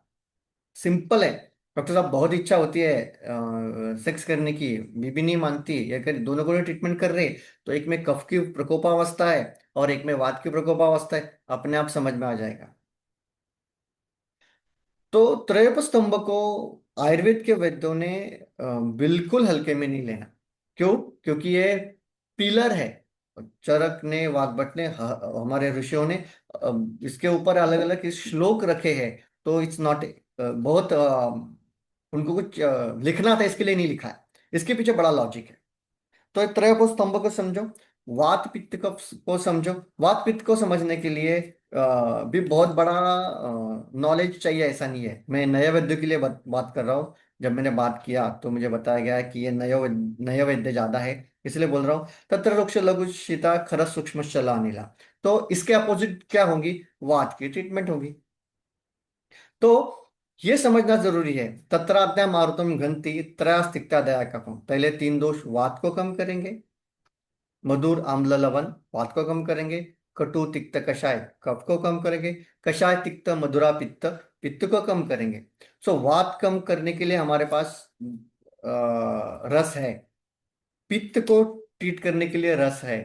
सिंपल है। डॉक्टर साहब, बहुत इच्छा होती है सेक्स करने की, बीबी नहीं मानती, या अगर दोनों को ट्रीटमेंट कर रहे, तो एक में कफ की प्रकोपावस्था है और एक में वात की प्रकोपावस्था है, अपने आप समझ में आ जाएगा। तो त्रयोप स्तंभ को आयुर्वेद के वैद्यों ने बिल्कुल हल्के में नहीं लेना। क्यों? क्योंकि ये पिलर है। चरक ने, वाग्भट ने, हमारे ऋषियों ने इसके ऊपर अलग अलग श्लोक रखे हैं। तो इट्स नॉट, बहुत उनको कुछ लिखना था, इसके लिए नहीं लिखा है। इसके पीछे बड़ा लॉजिक है। तो त्रय को स्तंभ को समझो, वात पित्त को समझो। वात पित्त को समझने के लिए भी बहुत बड़ा नॉलेज चाहिए, ऐसा नहीं है। मैं नए वैद्य के लिए बात कर रहा हूँ। जब मैंने बात किया तो मुझे बताया गया कि ये नय वैद्य ज्यादा है, इसलिए बोल रहा हूँ। तत्र रुक्ष लघु शीता खर सूक्ष्म अनिला। तो इसके अपोजिट क्या होंगी? वात की ट्रीटमेंट होगी। तो ये समझना जरूरी है। तत्राज्ञा मारुतम घंटी त्रयास्तिक्ता दया कफम। पहले तीन दोष वात को कम करेंगे, मधुर आम्ल लवण वात को कम करेंगे, कटु तिक्त कषाय कफ को कम करेंगे, कषाय तिक्त मधुरा पित्त पित्त को कम करेंगे। सो वात कम करने के लिए हमारे पास रस है, पित्त को ट्रीट करने के लिए रस है,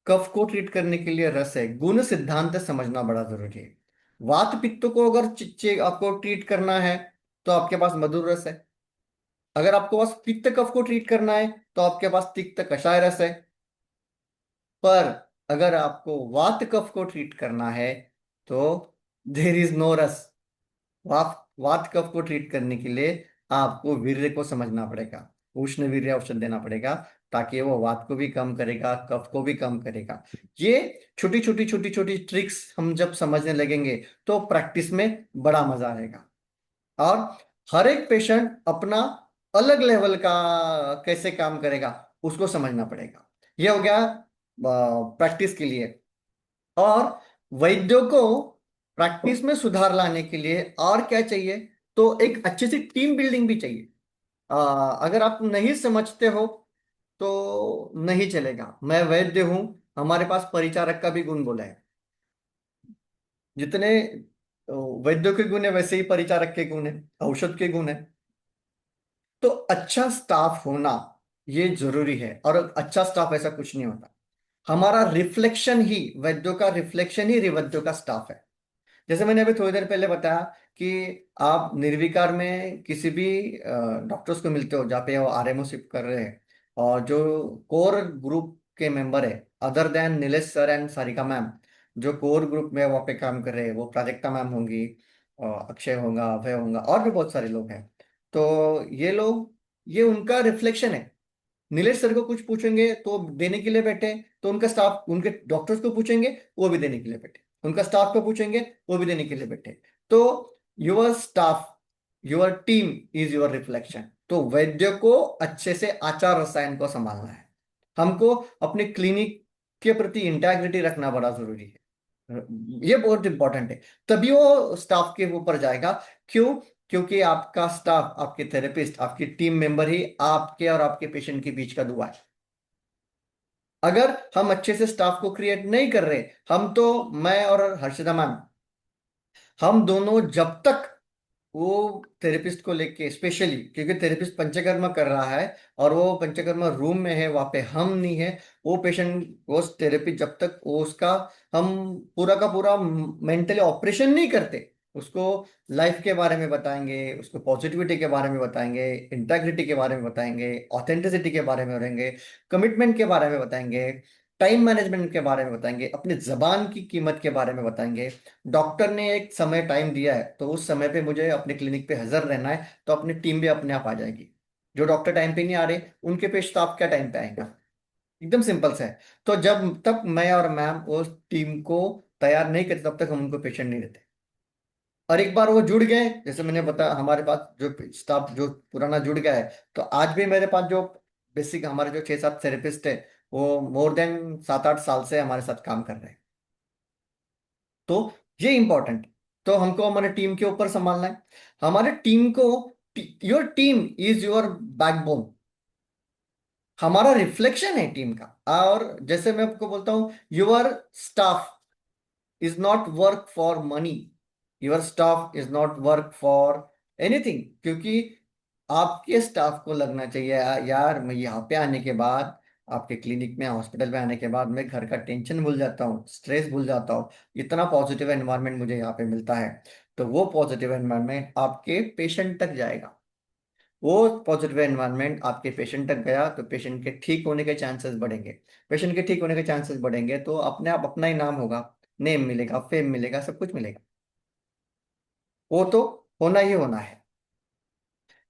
कफ को ट्रीट करने के लिए रस है। गुण सिद्धांत समझना बड़ा जरूरी है। वात पित्त को अगर चिच्चे आपको ट्रीट करना है तो आपके पास मधुर रस है। अगर आपको बस पित्त कफ को ट्रीट करना है तो आपके पास तिक्त कषाय रस है। पर अगर आपको वात कफ को ट्रीट करना है तो देर इज नो रस। वात कफ को ट्रीट करने के लिए आपको वीर्य को समझना पड़ेगा, उष्ण वीर्य औषध देना पड़ेगा, ताकि वो वात को भी कम करेगा, कफ को भी कम करेगा। ये छोटी छोटी छोटी छोटी ट्रिक्स हम जब समझने लगेंगे तो प्रैक्टिस में बड़ा मजा आएगा। और हर एक पेशेंट अपना अलग लेवल का कैसे काम करेगा, उसको समझना पड़ेगा। ये हो गया प्रैक्टिस के लिए। और वैद्यों को प्रैक्टिस में सुधार लाने के लिए और क्या चाहिए? तो एक अच्छी सी टीम बिल्डिंग भी चाहिए। अगर आप नहीं समझते हो तो नहीं चलेगा। मैं वैद्य हूं, हमारे पास परिचारक का भी गुण बोला है। जितने वैद्यों के गुण है वैसे ही परिचारक के गुण है, औषध के गुण है। तो अच्छा स्टाफ होना ये जरूरी है। और अच्छा स्टाफ ऐसा कुछ नहीं होता, हमारा रिफ्लेक्शन ही, वैद्यों का रिफ्लेक्शन ही वैद्यों का स्टाफ है। जैसे मैंने अभी थोड़ी देर पहले बताया कि आप निर्विकार में किसी भी डॉक्टर्स को मिलते हो जहाँ पे वो आरएमओ शिफ्ट कर रहे हैं, और जो कोर ग्रुप के मेंबर है, other than Nilesh sir and Sarika ma'am, जो कोर ग्रुप में वहाँ पे काम कर रहे हैं, वो प्राजक्ता मैम होंगी, अक्षय होगा, अभय होगा, और भी बहुत सारे लोग हैं। तो ये लोग, ये उनका रिफ्लेक्शन है। नीलेश सर को कुछ पूछेंगे तो देने के लिए बैठे, तो उनका स्टाफ, उनके डॉक्टर्स को पूछेंगे वो भी देने के लिए बैठे, उनका स्टाफ को पूछेंगे वो भी देने के लिए बैठे। तो your staff, your team is your reflection. तो वैद्य को अच्छे से आचार रसायन को संभालना है। हमको अपने क्लिनिक के प्रति इंटेग्रिटी रखना बड़ा जरूरी है। ये बहुत इंपॉर्टेंट है। तभी वो स्टाफ के ऊपर जाएगा क्यों? क्योंकि आपका स्टाफ, आपके थेरेपिस्ट, आपकी टीम मेंबर ही आपके और आपके पेशेंट के बीच का दुआ है। अगर हम अच्छे से स्टाफ को क्रिएट नहीं कर रहे, हम तो, मैं और हर्षिता मैम, हम दोनों जब तक वो थेरेपिस्ट को लेके, स्पेशली क्योंकि थेरेपिस्ट पंचकर्मा कर रहा है और वो पंचकर्मा रूम में है, वहां पे हम नहीं है, वो पेशेंट, वो थेरेपी जब तक वो उसका, हम पूरा का पूरा मेंटली ऑपरेशन नहीं करते, उसको लाइफ के बारे में बताएंगे, उसको पॉजिटिविटी के बारे में बताएंगे, इंटेग्रिटी के बारे में बताएंगे, ऑथेंटिसिटी के बारे में बताएंगे, कमिटमेंट के बारे में बताएंगे, टाइम मैनेजमेंट के बारे में बताएंगे, अपनी जबान की कीमत के बारे में बताएंगे। डॉक्टर ने एक समय टाइम दिया है, तो उस समय पे मुझे अपने क्लिनिक पे हाजिर रहना है, तो अपनी टीम भी अपने आप आ जाएगी। जो डॉक्टर टाइम पे नहीं आ रहे, उनके पेश तो आप क्या टाइम पे आएगा? एकदम सिंपल सा है। तो जब तक मैं और मैम उस टीम को तैयार नहीं करते, तब तक हम उनको पेशेंट नहीं देते। और एक बार वो जुड़ गए, जैसे मैंने बताया, हमारे पास जो स्टाफ जो पुराना जुड़ गया है, तो आज भी मेरे पास जो बेसिक हमारे जो 6-7 थेरेपिस्ट है, वो मोर देन 7-8 साल से हमारे साथ काम कर रहे हैं। तो ये इंपॉर्टेंट, तो हमको हमारे टीम के ऊपर संभालना है। हमारे टीम को, your team is your backbone, हमारा रिफ्लेक्शन है टीम का। और जैसे मैं आपको बोलता हूं, your staff is not work for money, your staff is not work for anything. क्योंकि आपके स्टाफ को लगना चाहिए, यार मैं यहाँ पे आने के बाद, आपके क्लिनिक में, हॉस्पिटल में आने के बाद मैं घर का टेंशन भूल जाता हूँ, स्ट्रेस भूल जाता हूँ, इतना पॉजिटिव एनवायरनमेंट मुझे यहाँ पे मिलता है। तो वो पॉजिटिव एनवायरनमेंट आपके पेशेंट तक जाएगा। वो पॉजिटिव एनवायरनमेंट आपके पेशेंट तक गया, तो पेशेंट के ठीक होने के चांसेस बढ़ेंगे। पेशेंट के ठीक होने के चांसेस बढ़ेंगे, तो अपने आप अपना ही नाम होगा, नेम मिलेगा, फेम मिलेगा, सब कुछ मिलेगा। वो तो होना ही होना है।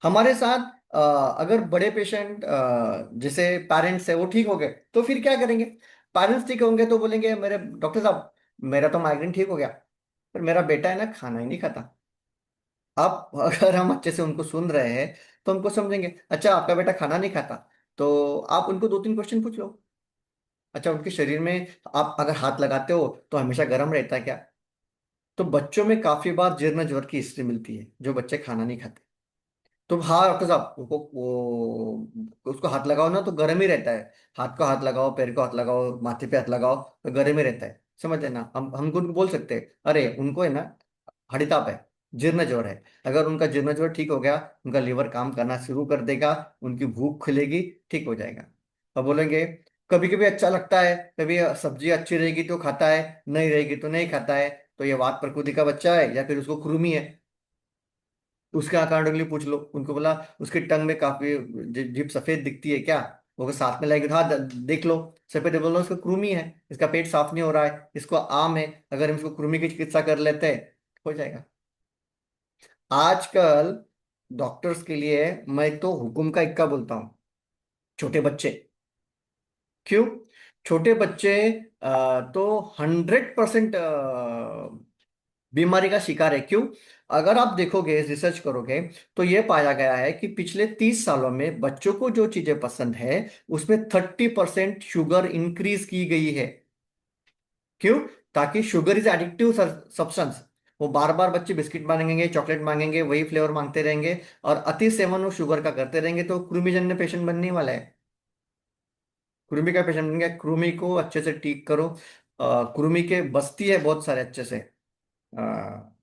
हमारे साथ अगर बड़े पेशेंट, जैसे पेरेंट्स है, वो ठीक हो गए, तो फिर क्या करेंगे? पेरेंट्स ठीक होंगे तो बोलेंगे, मेरे डॉक्टर साहब, मेरा तो माइग्रेन ठीक हो गया, पर मेरा बेटा है ना, खाना ही नहीं खाता। आप अगर हम अच्छे से उनको सुन रहे हैं, तो उनको समझेंगे, अच्छा आपका बेटा खाना नहीं खाता, तो आप उनको 2-3 क्वेश्चन पूछ लो। अच्छा, उनके शरीर में आप अगर हाथ लगाते हो तो हमेशा गर्म रहता है क्या? तो बच्चों में काफी बार जीर्ण ज्वर की हिस्ट्री मिलती है, जो बच्चे खाना नहीं खाते। तो हाँ डॉक्टर साहब, वो उसको हाथ लगाओ ना तो गर्म ही रहता है, हाथ को हाथ लगाओ, पैर को हाथ लगाओ, माथे पे हाथ लगाओ, तो गर्म ही रहता है। समझ लेना, हमको उनको बोल सकते हैं, अरे उनको है ना हड़ताप है, जीर्ण ज्वर है। अगर उनका जीर्ण ज्वर ठीक हो गया, उनका लीवर काम करना शुरू कर देगा, उनकी भूख खुलेगी, ठीक हो जाएगा। अब बोलेंगे, कभी कभी अच्छा लगता है, कभी सब्जी अच्छी रहेगी तो खाता है, नहीं रहेगी तो नहीं खाता है, तो ये वात प्रकृति का बच्चा है या फिर उसको कृमि है। उसके अकॉर्डिंगली पूछ लो उनको, बोला उसकी टंग में काफी जीभ सफेद दिखती है क्या? वो अगर साथ में लाएगी तो हाँ, देख लो सफेद है, बोलो इसको कृमि है, इसका पेट साफ नहीं हो रहा है, इसको आम है, अगर हम इसको कृमि की चिकित्सा कर लेते हैं, हो जाएगा। आजकल डॉक्टर्स के लिए मैं तो हुकुम का इक्का बोलता हूँ, छोटे बच्चे। क्यों? छोटे बच्चे तो 100% बीमारी का शिकार है। क्यों? अगर आप देखोगे, रिसर्च करोगे, तो यह पाया गया है कि पिछले 30 सालों में बच्चों को जो चीजें पसंद है, उसमें 30% शुगर इंक्रीज की गई है। क्यों? ताकि शुगर इज एडिक्टिव सब्सटेंस। वो बार बार बच्चे बिस्किट मांगेंगे, चॉकलेट मांगेंगे, वही फ्लेवर मांगते रहेंगे, और अति सेवन वो शुगर का करते रहेंगे, तो कृमिजन्य पेशेंट बनने वाला है। कृमि का पेशेंट बन गया। कृमि को अच्छे से ठीक करो। कृमि के बस्ती है बहुत सारे अच्छे से,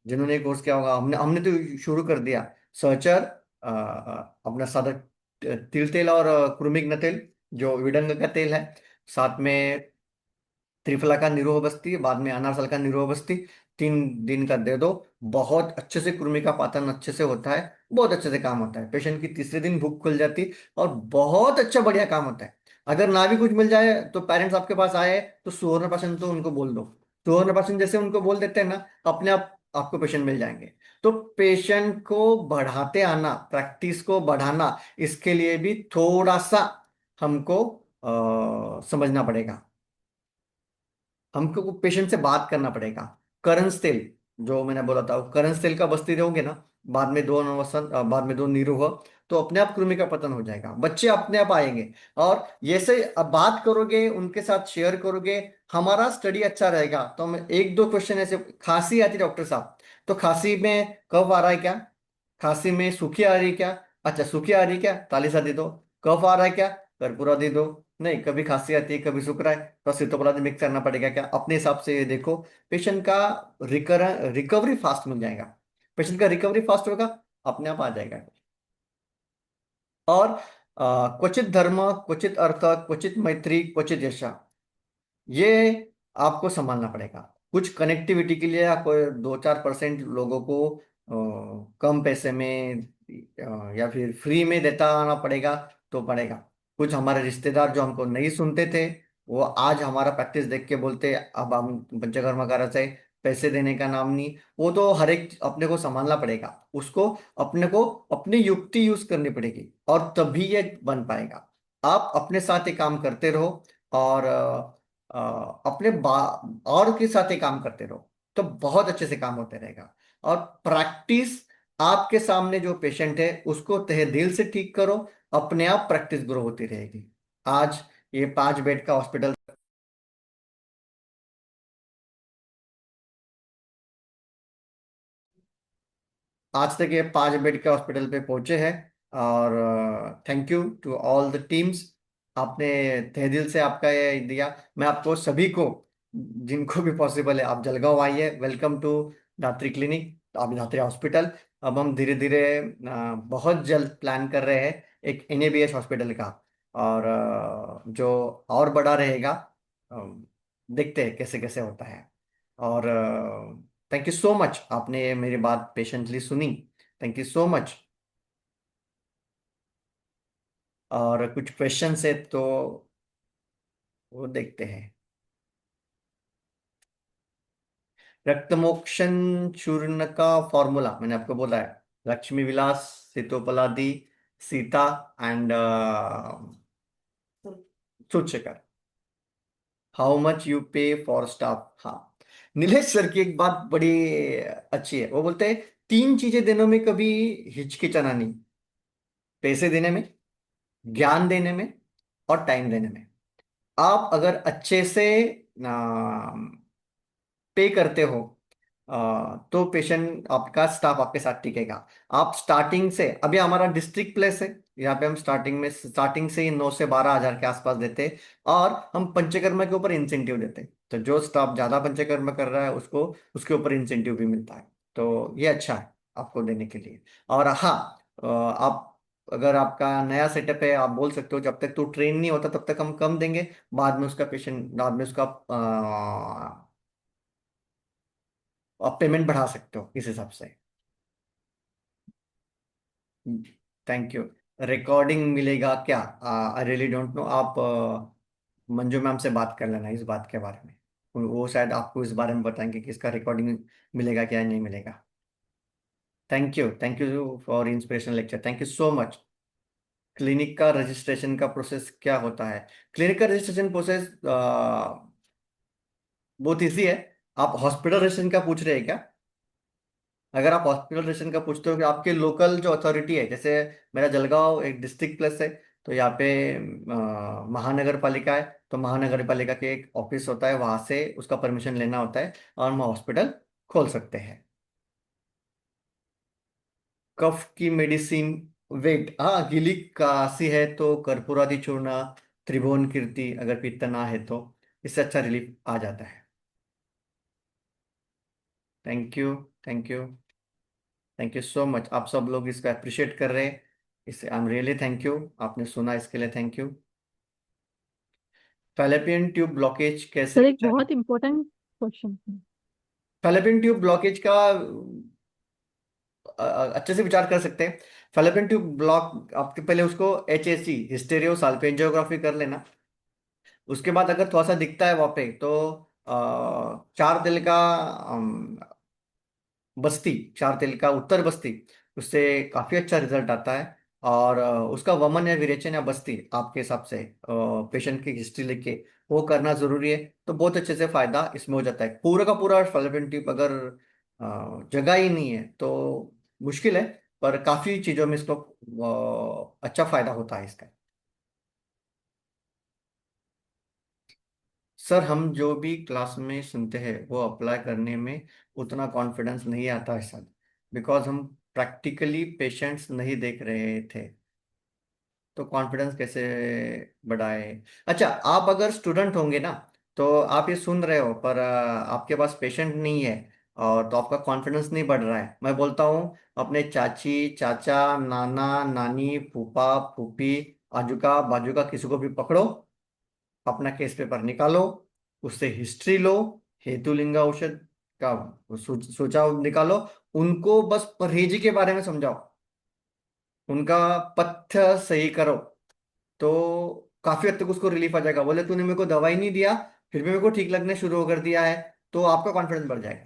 जिन्होंने कोर्स किया होगा, हमने हमने तो शुरू कर दिया। सहचर, अपना सादा तिल तेल और कुरुमिग तेल, जो विडंग का तेल है, साथ में त्रिफला का निरोह बस्ती, बाद में अनारसल का निरोह बस्ती, 3 दिन का दे दो। बहुत अच्छे से कृमि का पाचन अच्छे से होता है, बहुत अच्छे से काम होता है, पेशेंट की तीसरे दिन भूख खुल जाती, और बहुत अच्छा बढ़िया काम होता है। अगर ना भी कुछ मिल जाए, तो पेरेंट्स आपके पास आए, तो सुवर्ण प्राशन तो उनको बोल दो। सुवर्ण प्राशन जैसे उनको बोल देते हैं ना, अपने आप आपको पेशेंट मिल जाएंगे। तो पेशेंट को बढ़ाते आना, प्रैक्टिस को बढ़ाना, इसके लिए भी थोड़ा सा हमको समझना पड़ेगा, हमको पेशेंट से बात करना पड़ेगा। करंस तेल, जो मैंने बोला था, करंस तेल का बस्ती रहोगे ना, बाद में दो नवसन, बाद में दो निरोह, तो अपने आप कृमि का पतन हो जाएगा, बच्चे अपने आप आएंगे। और जैसे अब बात करोगे, उनके साथ शेयर करोगे, हमारा स्टडी अच्छा रहेगा। तो हम 1-2 क्वेश्चन ऐसे, खांसी आती है डॉक्टर साहब, तो खांसी में कफ आ रहा है क्या? खांसी में सूखी आ रही है क्या? अच्छा, सूखी आ रही है क्या, तालिसा दे दो। कफ आ रहा है क्या? कर्पूरा दे दो। नहीं, कभी खांसी आती है, कभी सूख रहा है, तो सितोपलाद मिक्स करना पड़ेगा क्या? अपने हिसाब से ये देखो। पेशेंट का रिकवरी फास्ट मिल जाएगा। पेशेंट का रिकवरी फास्ट होगा, अपने आप आ जाएगा। और क्वचित धर्म, क्वचित अर्थ, क्वचित मैत्री, क्वचित यशा, ये आपको संभालना पड़ेगा। कुछ कनेक्टिविटी के लिए आपको 2-4% लोगों को कम पैसे में या फिर फ्री में देता आना पड़ेगा, तो पड़ेगा। कुछ हमारे रिश्तेदार जो हमको नहीं सुनते थे, वो आज हमारा प्रैक्टिस देख के बोलते अब हम पंचकर्मा करा से पैसे देने का नाम नहीं। वो तो हर एक अपने को संभालना पड़ेगा। उसको अपने को अपनी युक्ति यूज करनी पड़ेगी, और तभी ये बन पाएगा। आप अपने साथ ही काम करते रहो, और अ, अपने और के साथ ही काम करते रहो, तो बहुत अच्छे से काम होते रहेगा। और प्रैक्टिस, आपके सामने जो पेशेंट है उसको तहे दिल से ठीक करो, अपने आप प्रैक्टिस ग्रो होती रहेगी। आज ये 5 बेड का हॉस्पिटल, आज तक ये 5 बेड के हॉस्पिटल पे पहुंचे हैं। और thank you to all the teams. आपने तहे दिल से आपका ये दिया। मैं आपको सभी को, जिनको भी पॉसिबल है, आप जलगांव आइए, वेलकम टू धात्री क्लिनिक, आप धात्री हॉस्पिटल। अब हम धीरे धीरे बहुत जल्द प्लान कर रहे हैं एक NABH हॉस्पिटल का। और जो और बड़ा रहेगा, अ, देखते हैं कैसे कैसे होता है। और थैंक यू सो मच, आपने मेरी बात पेशेंटली सुनी। Thank you so much. और कुछ क्वेश्चन है तो वो देखते हैं। रक्तमोक्षण चूर्ण का फॉर्मूला मैंने आपको बोला है। लक्ष्मी विलास, सीतोपलादी, सीता एंड सूचकर। How much you pay for staff. हाँ, नीलेश सर की एक बात बड़ी अच्छी है। वो बोलते हैं 3 चीजें देने में कभी हिचकिचाना नहीं: पैसे देने में, ज्ञान देने में, और टाइम देने में। आप अगर अच्छे से पे करते हो, तो पेशेंट, आपका स्टाफ आपके साथ टिकेगा। आप स्टार्टिंग से, अभी हमारा डिस्ट्रिक्ट प्लेस है, यहाँ पे हम स्टार्टिंग से ही 9 से 12 हज़ार के आसपास देते हैं। और हम पंचकर्मा के ऊपर इंसेंटिव देते हैं, तो जो स्टाफ ज्यादा पंचकर्मा कर रहा है उसको उसके ऊपर इंसेंटिव भी मिलता है। तो ये अच्छा है आपको देने के लिए। और हाँ, आप, अगर आपका नया सेटअप है, आप बोल सकते हो जब तक तू ट्रेन नहीं होता तब तक हम कम देंगे, बाद में उसका आप पेमेंट बढ़ा सकते हो इस हिसाब से। Thank you. रिकॉर्डिंग मिलेगा क्या? I really don't know. आप मंजू मैम से बात कर लेना इस बात के बारे में। वो शायद आपको इस बारे में बताएंगे कि इसका रिकॉर्डिंग मिलेगा क्या, नहीं मिलेगा। Thank you for inspirational lecture, thank you so much. Clinic का रजिस्ट्रेशन का प्रोसेस क्या होता है? क्लिनिक का रजिस्ट्रेशन प्रोसेस बहुत ईजी है। आप हॉस्पिटल रजिस्ट्रेशन का पूछ रहे हैं क्या? अगर आप हॉस्पिटल रजिस्ट्रेशन का पूछते हो कि आपके लोकल जो अथॉरिटी है, जैसे मेरा जलगांव एक डिस्ट्रिक्ट प्लस है, तो यहाँ पे महानगर पालिका है, तो महानगर पालिका के एक ऑफिस होता है, वहां से उसका परमिशन लेना होता है, और हम हॉस्पिटल खोल सकते हैं। कफ की मेडिसिन, वेट, हाँ, गीली काशी है तो कर्पूरादि चूर्ण, त्रिभुवन कीर्ति, अगर पित्त ना है तो इससे अच्छा रिलीफ आ जाता है। Thank you, thank you, thank you so much. आप सब लोग इसको अप्रिशिएट कर रहे हैं, इससे I am really thank you. आपने सुना, इसके लिए thank you. Fallopian tube blockage कैसे सर एक विचार? बहुत इंपॉर्टेंट क्वेश्चन है। फैलोपियन ट्यूब ब्लॉकेज का अच्छे से विचार कर सकते हैं। फैलोपियन ट्यूब ब्लॉक, आपके पहले उसको HSC, हिस्टेरियो साल्पेंजियोग्राफी कर लेना। उसके बाद अगर थोड़ा सा दिखता है वहाँ पे, तो 4 दिल का बस्ती, 4 तेल का उत्तर बस्ती, उससे काफी अच्छा रिजल्ट आता है। और उसका वमन या विरेचन या बस्ती आपके हिसाब से पेशेंट की हिस्ट्री लेके वो करना जरूरी है, तो बहुत अच्छे से फायदा इसमें हो जाता है। पूरा का पूरा फैलोपियन ट्यूब अगर जगह ही नहीं है तो मुश्किल है, पर काफी चीजों में इसको अच्छा फायदा होता है इसका। सर हम जो भी क्लास में सुनते हैं वो अप्लाई करने में उतना कॉन्फिडेंस नहीं आता है सर, बिकॉज हम प्रैक्टिकली पेशेंट्स नहीं देख रहे थे, तो कॉन्फिडेंस कैसे बढ़ाए। अच्छा, आप अगर स्टूडेंट होंगे ना, तो आप ये सुन रहे हो पर आपके पास पेशेंट नहीं है, और तो आपका कॉन्फिडेंस नहीं बढ़ रहा है। मैं बोलता हूँ अपने चाची चाचा नाना नानी फूफा फूफी आजू का बाजू का किसी को भी पकड़ो, अपना केस पेपर निकालो, उससे हिस्ट्री लो, हेतुलिंगा औषध का सुझाव निकालो, उनको बस परहेजी के बारे में समझाओ, उनका पथ्य सही करो, तो काफी हद तक उसको रिलीफ आ जाएगा। बोले तूने मेरे को दवाई नहीं दिया फिर भी मेरे को ठीक लगने शुरू कर दिया है, तो आपका कॉन्फिडेंस बढ़ जाएगा।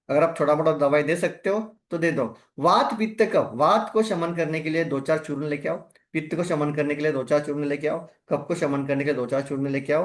अगर आप छोटा मोटा दवाई दे सकते हो तो दे दो। वात पित्त कफ, वात को शमन करने के लिए दो चार चूर्ण लेके आओ, पित्त को शमन करने के लिए दो चार चूर्ण लेके आओ, कफ को शमन करने के लिए दो चार चूर्ण लेके आओ।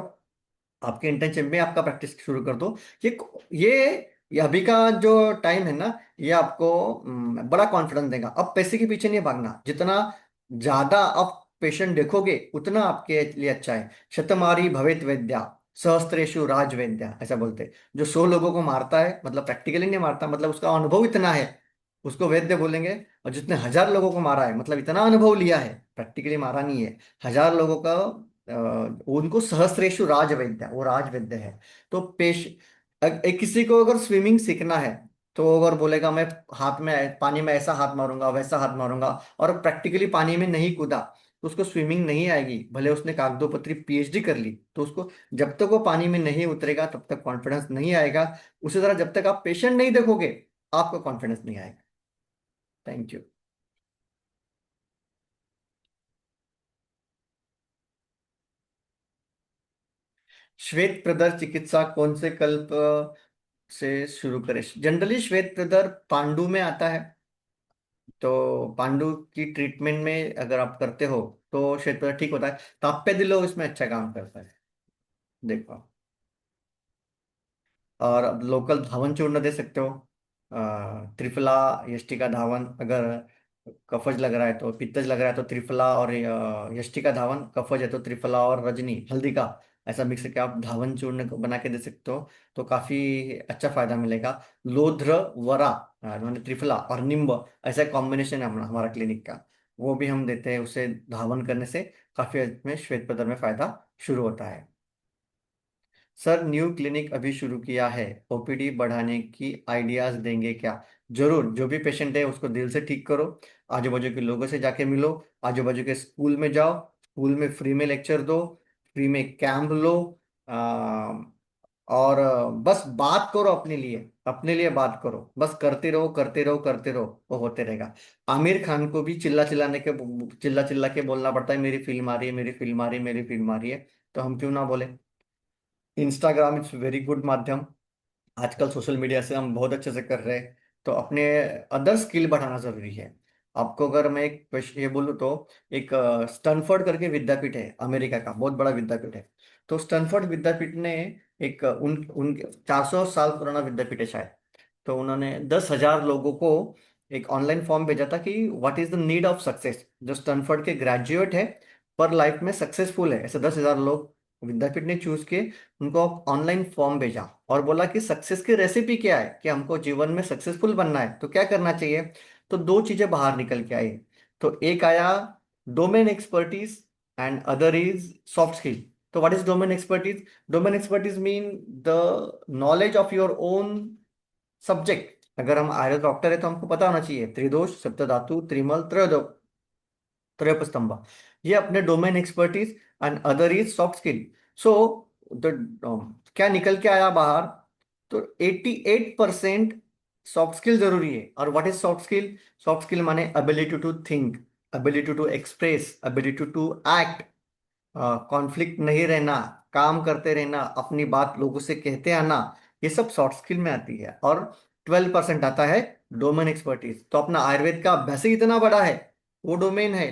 आपके इंटर्नशिप में आपका प्रैक्टिस शुरू कर दो। ये ये अभी का जो टाइम है ना, ये आपको बड़ा कॉन्फिडेंस देगा। अब पैसे के पीछे नहीं भागना, जितना ज्यादा आप पेशेंट देखोगे उतना आपके लिए अच्छा है। शतमारी भवेत वैद्या सहस्त्रेषु राज वैद्या, ऐसा बोलते हैं। जो 100 लोगों को मारता है मतलब प्रैक्टिकली नहीं मारता, मतलब उसका अनुभव इतना है, उसको वैद्य बोलेंगे। और जितने 1,000 लोगों को मारा है मतलब इतना अनुभव लिया है, प्रैक्टिकली मारा नहीं है, 1,000 लोगों का उनको सहस्रेशु राज वैद्य, वो राज वैद्य है। तो एक किसी को अगर स्विमिंग सीखना है, तो अगर बोलेगा मैं हाथ में पानी में ऐसा हाथ मारूंगा वैसा हाथ मारूंगा, और प्रैक्टिकली पानी में नहीं कूदा, तो उसको स्विमिंग नहीं आएगी, भले उसने कागदोपत्री पीएचडी कर ली, तो उसको जब तक वो पानी में नहीं उतरेगा तब तक कॉन्फिडेंस नहीं आएगा। उसी तरह जब तक आप पेशेंट नहीं देखोगे आपको कॉन्फिडेंस नहीं आएगा। Thank you. श्वेत प्रदर चिकित्सा कौन से कल्प से शुरू करें? जनरली श्वेत प्रदर पांडु में आता है, तो पांडु की ट्रीटमेंट में अगर आप करते हो तो श्वेत प्रदर ठीक होता है। ताप्य दिलो इसमें अच्छा काम करता है, देखो। और अब लोकल धावन चूर्ण दे सकते हो, त्रिफला यष्टि का धावन। अगर कफज लग रहा है तो पित्तज लग रहा है तो त्रिफला और यष्टि का धावन, कफज है तो त्रिफला और रजनी हल्दी का ऐसा मिक्स करके आप धावन चूर्ण को बना के दे सकते हो, तो काफी अच्छा फायदा मिलेगा। लोध्र वरा मैंने त्रिफला और निम्ब ऐसा कॉम्बिनेशन है हमारा क्लिनिक का, वो भी हम देते हैं। उससे धावन करने से काफी हद में श्वेत प्रदर में फायदा शुरू होता है। सर न्यू क्लिनिक अभी शुरू किया है, ओपीडी बढ़ाने की आइडियाज देंगे क्या? जरूर, जो भी पेशेंट है उसको दिल से ठीक करो, आजू बाजू के लोगों से जाके मिलो, आजू बाजू के स्कूल में जाओ, स्कूल में फ्री में लेक्चर दो, फ्री में कैंप लो, आ, और बस बात करो अपने लिए बात करो, बस करते रहो करते रहो करते रहो, वो होते रहेगा। आमिर खान को भी चिल्ला चिल्ला के बोलना पड़ता है मेरी फिल्म आ रही है मेरी फिल्म आ रही है मेरी फिल्म आ रही है, तो हम क्यों ना बोले। इंस्टाग्राम इट्स वेरी गुड माध्यम, आजकल सोशल मीडिया से हम बहुत अच्छे से कर रहे हैं, तो अपने अदर स्किल बढ़ाना जरूरी है। आपको अगर मैं एक ये बोलूँ तो एक स्टैनफोर्ड करके विद्यापीठ है, अमेरिका का बहुत बड़ा विद्यापीठ है। तो स्टैनफोर्ड विद्यापीठ ने एक उन 400 साल पुराना विद्यापीठ है शायद, तो उन्होंने 10,000 लोगों को एक ऑनलाइन फॉर्म भेजा था कि what is the need of success. जो स्टैनफोर्ड के ग्रेजुएट है पर लाइफ में सक्सेसफुल है, ऐसे 10,000 लोग विद्यापीठ ने चूज किए, उनको ऑनलाइन फॉर्म भेजा और बोला कि सक्सेस की रेसिपी क्या है, कि हमको जीवन में सक्सेसफुल बनना है तो क्या करना चाहिए। तो दो चीजें बाहर निकल के आई। तो एक आया domain expertise and other is soft skill. तो what is domain expertise? Domain expertise mean the knowledge of your own subject. अगर हम आयुर्वेद डॉक्टर है तो हमको पता होना चाहिए त्रिदोष सप्तधातु त्रिमल त्रयोपस्तंभ, ये अपने domain expertise, and other is soft skill. So the क्या निकल के आया बाहर, तो 88% सॉफ्ट स्किल जरूरी है। और what is soft skill? Soft skill माने ability to think, ability to express, ability to act, conflict नहीं रहना, काम करते रहना, अपनी बात लोगों से कहते आना, ये सब सॉफ्ट स्किल में आती है। और 12% आता है डोमेन एक्सपर्टीज। तो अपना आयुर्वेद का अभ्यास ही इतना बड़ा है, वो डोमेन है,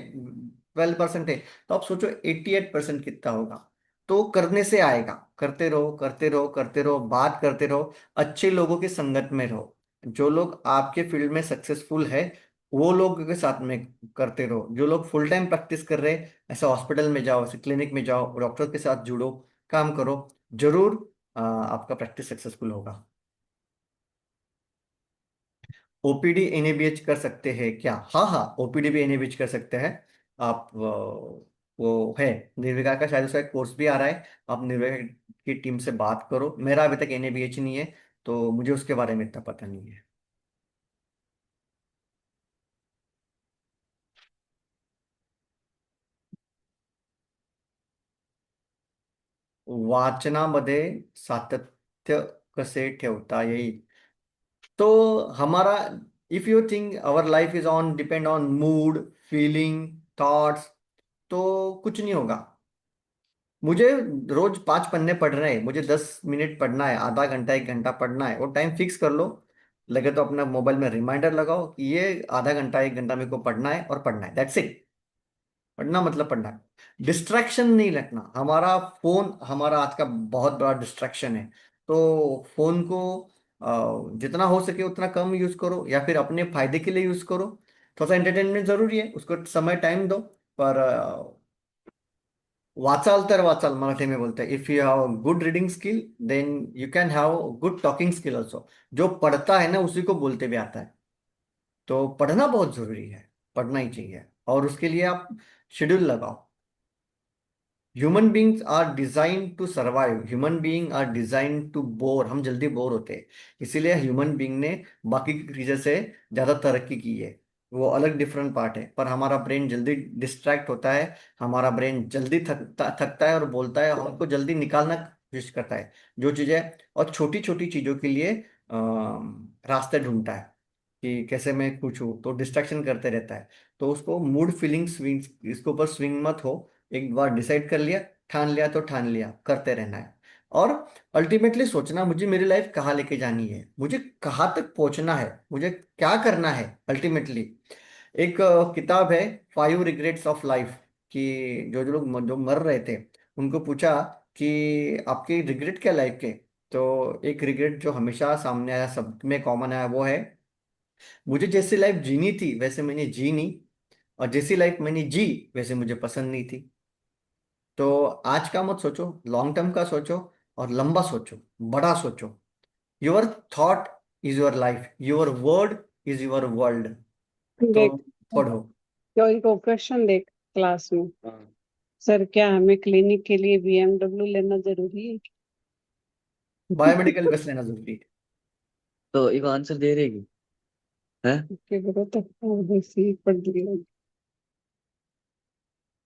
12% है, तो आप सोचो 88% कितना होगा। तो करने से आएगा, करते रहो करते रहो करते रहो, बात करते रहो, अच्छे लोगों की संगत में रहो, जो लोग आपके फील्ड में सक्सेसफुल है वो लोग के साथ में करते रहो। जो लोग फुल टाइम प्रैक्टिस कर रहे हैं, ऐसे हॉस्पिटल में जाओ, ऐसे क्लिनिक में जाओ, डॉक्टर के साथ जुड़ो, काम करो। जरूर आपका प्रैक्टिस सक्सेसफुल होगा। ओपीडी एनएबीएच कर सकते हैं क्या? हाँ हाँ, ओपीडी भी एनएबीएच कर सकते हैं आप। वो है, निर्विका का शायद उसका एक कोर्स भी आ रहा है। आप निर्विका की टीम से बात करो, मेरा अभी तक एनएबीएच नहीं है, तो मुझे उसके बारे में इतना पता नहीं है। वाचनामध्ये सातत्य कसे ठेवता येईल? तो हमारा, if you think our life is on depend on mood, feeling, thoughts, तो कुछ नहीं होगा। मुझे रोज 5 पन्ने पढ़ना है, मुझे 10 मिनट पढ़ना है, आधा घंटा 1 घंटा पढ़ना है, वो टाइम फिक्स कर लो। लगे तो अपना मोबाइल में रिमाइंडर लगाओ कि ये आधा घंटा 1 घंटा मेरे को पढ़ना है, और पढ़ना है, दैट्स इट। पढ़ना मतलब पढ़ना है, डिस्ट्रैक्शन नहीं रखना। हमारा फोन हमारा आज का बहुत बड़ा डिस्ट्रैक्शन है। तो फोन को जितना हो सके उतना कम यूज करो, या फिर अपने फायदे के लिए यूज करो। थोड़ा सा एंटरटेनमेंट जरूरी है, उसको समय टाइम दो। पर वाचाल तर वाचाल मराठी में बोलते हैं, if you have good reading skill then you can have good talking skill also. जो पढ़ता है ना उसी को बोलते भी आता है। तो पढ़ना बहुत जरूरी है, पढ़ना ही चाहिए, और उसके लिए आप शेड्यूल लगाओ। Human beings are design to survive, human being are design to bore, हम जल्दी बोर होते हैं। इसीलिए ह्यूमन बीइंग ने बाकी क्रीचर से ज्यादा तरक्की की है। वो अलग डिफरेंट पार्ट है, पर हमारा ब्रेन जल्दी डिस्ट्रैक्ट होता है। हमारा ब्रेन जल्दी थकता है और बोलता है, हमको जल्दी निकालना कोशिश करता है जो चीजें, और छोटी छोटी चीजों के लिए रास्ते ढूंढता है कि कैसे मैं खुश हूँ, तो डिस्ट्रैक्शन करते रहता है। तो उसको मूड फीलिंग स्विंग, इसके ऊपर स्विंग मत हो। एक बार डिसाइड कर लिया, ठान लिया तो ठान लिया, करते रहना है। और अल्टीमेटली सोचना, मुझे मेरी लाइफ कहाँ लेके जानी है, मुझे कहाँ तक पहुंचना है, मुझे क्या करना है अल्टीमेटली। एक किताब है, 5 रिग्रेट्स ऑफ लाइफ, कि जो जो लोग जो मर रहे थे उनको पूछा कि आपके रिग्रेट क्या लाइफ के। तो एक रिग्रेट जो हमेशा सामने आया, सब में कॉमन आया, वो है, मुझे जैसी लाइफ जीनी थी वैसे मैंने जी नहीं, और जैसी लाइफ मैंने जी वैसे मुझे पसंद नहीं थी। तो आज का मत सोचो, लॉन्ग टर्म का सोचो, और लंबा सोचो, बड़ा सोचो। Your thought is your life, your word is your world. तो देख, पढ़ो। तो इनको क्वेश्चन देख क्लास में। हाँ। सर, क्या हमें क्लिनिक के लिए बीएमडब्ल्यू लेना जरूरी है? बायोमेडिकल बस लेना जरूरी है। तो एक आंसर दे रहेगी है। कि वो तो वैसे ही पढ़ लिया।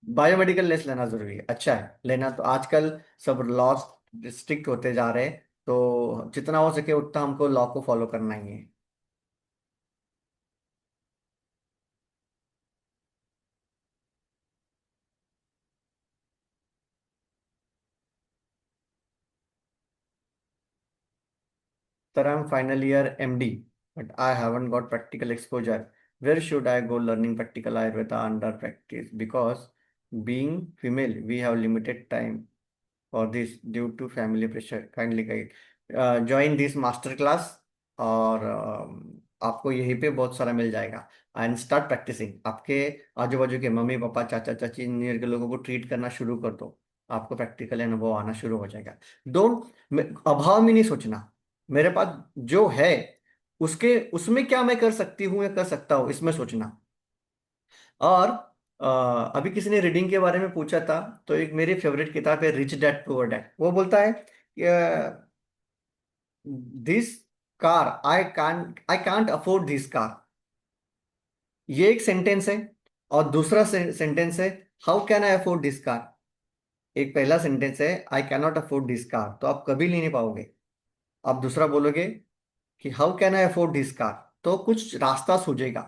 बायोमेडिकल लेस लेना जरूरी है, अच्छा है लेना। तो आजकल सब लॉस स्ट्रिक्ट होते जा रहे हैं, तो जितना हो सके उतना हमको लॉ को फॉलो करना ही है। Sir, I'm final year MD, but I haven't got practical exposure. Where should I go learning practical Ayurveda under practice? Because being female, we have limited time for this due to family pressure. Kindly guide. Join this master class, और आपको यहीं पे बहुत सारा मिल जाएगा। And start practising, आपके आजू बाजू के मम्मी पापा चाचा चाची नियर के लोगों को ट्रीट करना शुरू कर दो। आपको प्रैक्टिकल अनुभव आना शुरू हो जाएगा। डोंट, अभाव में नहीं सोचना, मेरे पास जो है उसके उसमें क्या मैं कर सकती हूँ या कर सकता हूँ, इसमें सोचना। और अभी किसी ने रीडिंग के बारे में पूछा था, तो एक मेरी फेवरेट किताब है, रिच डैड पुअर डैड। वो बोलता है this car, I can't afford this car. ये एक सेंटेंस है। और दूसरा सेंटेंस है, how can I afford this car. एक पहला सेंटेंस है, I can not afford this car, तो आप कभी ले नहीं पाओगे। आप दूसरा बोलोगे कि how can I afford this car, तो कुछ रास्ता सूझेगा।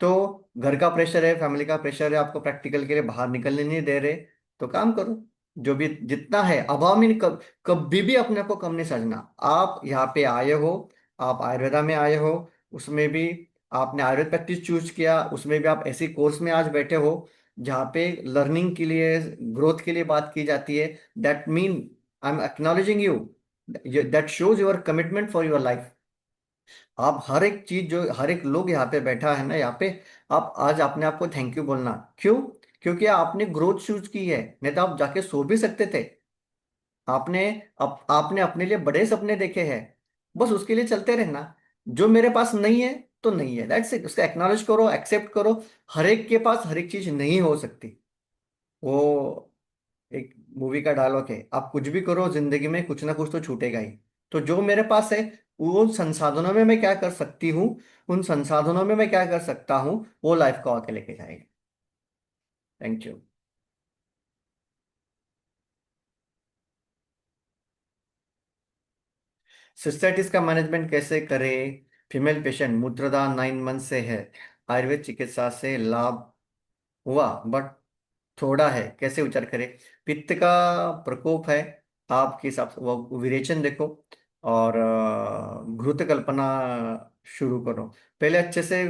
तो घर का प्रेशर है, फैमिली का प्रेशर है, आपको प्रैक्टिकल के लिए बाहर निकलने नहीं दे रहे, तो काम करो। जो भी जितना है, अभाव में कभी भी अपने आप को कम नहीं समझना। आप यहाँ पे आए हो, आप आयुर्वेदा में आए हो, उसमें भी आपने आयुर्वेद प्रैक्टिस चूज किया, उसमें भी आप ऐसी कोर्स में आज बैठे हो जहाँ पे लर्निंग के लिए, ग्रोथ के लिए बात की जाती है। That mean I am acknowledging you, that shows your commitment for your life. आप हर एक चीज, जो हर एक लोग यहाँ पे बैठा है ना यहाँ पे, आप आज अपने आप को थैंक यू बोलना। क्यों? क्योंकि आपने ग्रोथ चूज की है, नहीं तो आप जाके सो भी सकते थे। आपने आपने अपने लिए बड़े सपने देखे हैं, बस उसके लिए चलते रहना। जो मेरे पास नहीं है तो नहीं है, दैट्स इट। उसका एक्नॉलेज करो, एक्सेप्ट करो। हर एक के पास हर एक चीज नहीं हो सकती। वो एक मूवी का डायलॉग है, आप कुछ भी करो जिंदगी में कुछ ना कुछ तो छूटेगा ही। तो जो मेरे पास है, वो संसाधनों में मैं क्या कर सकती हूँ, उन संसाधनों में मैं क्या कर सकता हूँ, वो लाइफ को आके लेके जाएगा। Thank you. सिस्टैटिस का मैनेजमेंट कैसे करें? फीमेल पेशेंट, मूत्रदान 9 मंथ से है, आयुर्वेद चिकित्सा से लाभ हुआ बट थोड़ा है, कैसे विचार करें? पित्त का प्रकोप है, आपके हिसाब से वो विरेचन देखो, और घृत कल्पना शुरू करो। पहले अच्छे से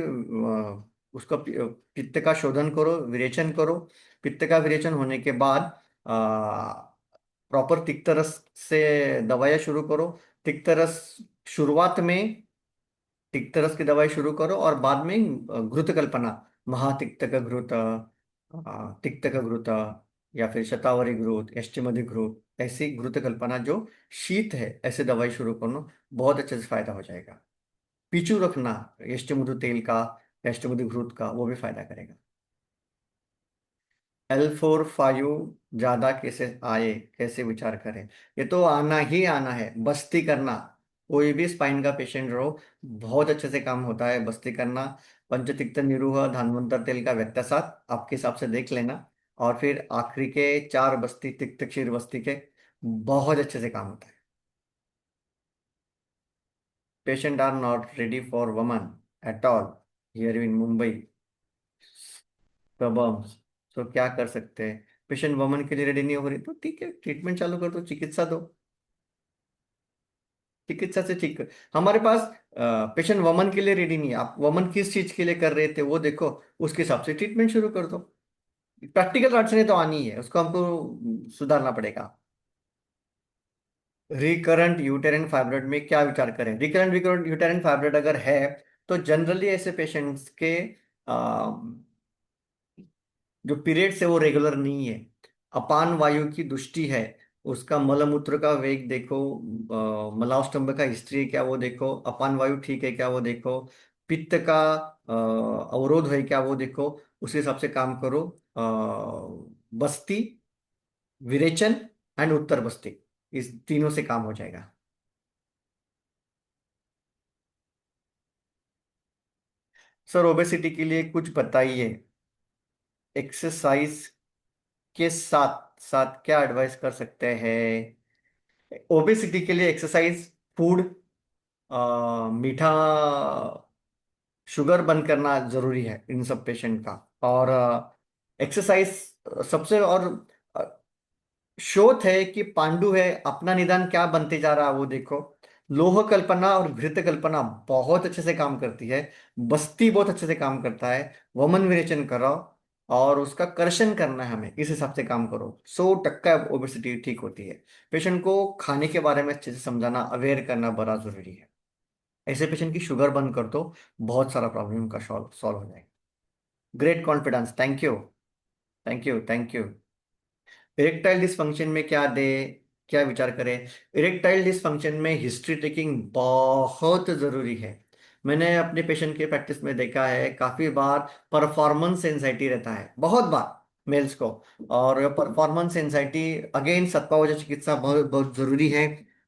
उसका पित्त का शोधन करो, विरेचन करो। पित्त का विरेचन होने के बाद प्रॉपर तिक्तरस से दवाइयाँ शुरू करो। तिक्तरस शुरुआत में तिक्तरस की दवाई शुरू करो, और बाद में घृत कल्पना, महातिक्तक घृत, तिक्तक घृत, या फिर शतावरी घृत, अष्टमधि घृत, ऐसी घृत कल्पना जो शीत है, ऐसे दवाई शुरू करो। बहुत अच्छे से फायदा हो जाएगा। पीछू रखना अष्टमधु तेल का, अष्टमधु घृत का, वो भी फायदा करेगा। L4-5 ज्यादा कैसे आए, कैसे विचार करें? ये तो आना ही आना है, बस्ती करना। कोई भी स्पाइन का पेशेंट रहो, बहुत अच्छे से काम होता है बस्ती करना। पंचतिक्त निरूह धान्वंतर तेल का व्यत्यासात आपके हिसाब से देख लेना, और फिर आखिरी के 4 बस्ती तिक्त क्षीर बस्ती के, बहुत अच्छे से काम होता है। Patient are not ready for vaman at all here in Mumbai problems. तो क्या कर सकते हैं? पेशेंट वमन के लिए रेडी नहीं हो रही तो ठीक है, ट्रीटमेंट चालू कर दो, चिकित्सा दो। चिकित्सा से ठीक कर। हमारे पास पेशेंट वमन के लिए रेडी नहीं है, आप वमन किस चीज के लिए कर रहे थे वो देखो, उसके हिसाब से ट्रीटमेंट शुरू कर दो। प्रैक्टिकल अड़चने तो आनी ही है, उसको हमको सुधारना पड़ेगा। रिकरेंट यूटेरिन फाइब्रॉइड में क्या विचार करें? रिकरेंट यूटेरिन फाइब्रॉइड अगर है, तो जनरली ऐसे पेशेंट्स के जो पीरियड्स है वो रेगुलर नहीं है, अपान वायु की दुष्टि है, उसका मलमूत्र का वेग देखो, मलावस्तंभ का हिस्ट्री है क्या वो देखो, अपान वायु ठीक है क्या वो देखो, पित्त का अवरोध है क्या वो देखो। उस हिसाब से काम करो। बस्ती, विरेचन एंड उत्तर बस्ती, इस तीनों से काम हो जाएगा। सर ओबेसिटी के लिए कुछ बताइए, एक्सरसाइज के साथ साथ क्या एडवाइस कर सकते हैं? ओबेसिटी के लिए एक्सरसाइज, फूड, मीठा, शुगर बंद करना जरूरी है इन सब पेशेंट का। और एक्सरसाइज सबसे, और शोध है कि पांडु है, अपना निदान क्या बनते जा रहा है वो देखो। लोह कल्पना और घृत कल्पना बहुत अच्छे से काम करती है। बस्ती बहुत अच्छे से काम करता है। वमन विरेचन कराओ, और उसका कर्षण करना है हमें, इस हिसाब से काम करो। 100% ओबेसिटी ठीक होती है। पेशेंट को खाने के बारे में अच्छे से समझाना, अवेयर करना बड़ा जरूरी है। ऐसे पेशेंट की शुगर बंद कर दो, बहुत सारा प्रॉब्लम का सॉल्व सॉल्व हो जाएगा। Great confidence, thank you. Thank you, thank you. Erectile dysfunction में क्या दे, क्या विचार करें? इरेक्टाइल डिसफंक्शन में हिस्ट्री टेकिंग बहुत जरूरी है। मैंने अपने पेशेंट के प्रैक्टिस में देखा है, काफी बार परफॉर्मेंस एंजाइटी रहता है, बहुत बार मेल्स को। और परफॉर्मेंस एंजाइटी, अगेन सत्पावचन चिकित्सा बहुत बहुत जरूरी है।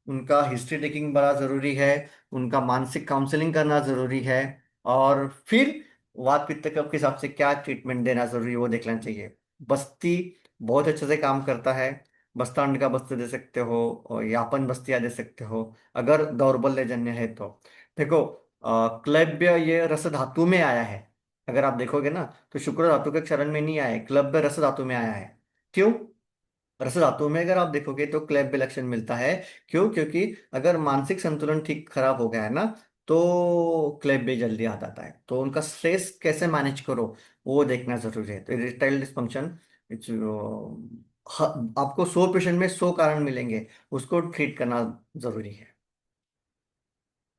उनका हिस्ट्री टेकिंग बड़ा जरूरी है, उनका मानसिक काउंसलिंग करना जरूरी है, और फिर वात पित्त कफ के हिसाब से क्या ट्रीटमेंट देना जरूरी है वो देखना चाहिए। बस्ती बहुत अच्छे से काम करता है। बस्तांड का बस्ते दे सकते हो, और यापन बस्तियां दे सकते हो, अगर दौर्बल्य जन्य है तो। देखो, क्लब्य ये रस धातु में आया है, अगर आप देखोगे ना, तो शुक्र धातु के क्षरण में नहीं आया है, क्लब्य रस धातु में आया है। क्यों? रस धातु में अगर आप देखोगे तो क्लैब्य लक्षण मिलता है। क्यों? क्योंकि अगर मानसिक संतुलन ठीक खराब हो गया है ना, तो क्लैब्य जल्दी आ जाता है। तो उनका स्ट्रेस कैसे मैनेज करो, वो देखना जरूरी है। तो इरेक्टाइल डिस्फंक्शन, आपको 100 पेशेंट में 100 कारण मिलेंगे, उसको ट्रीट करना जरूरी है।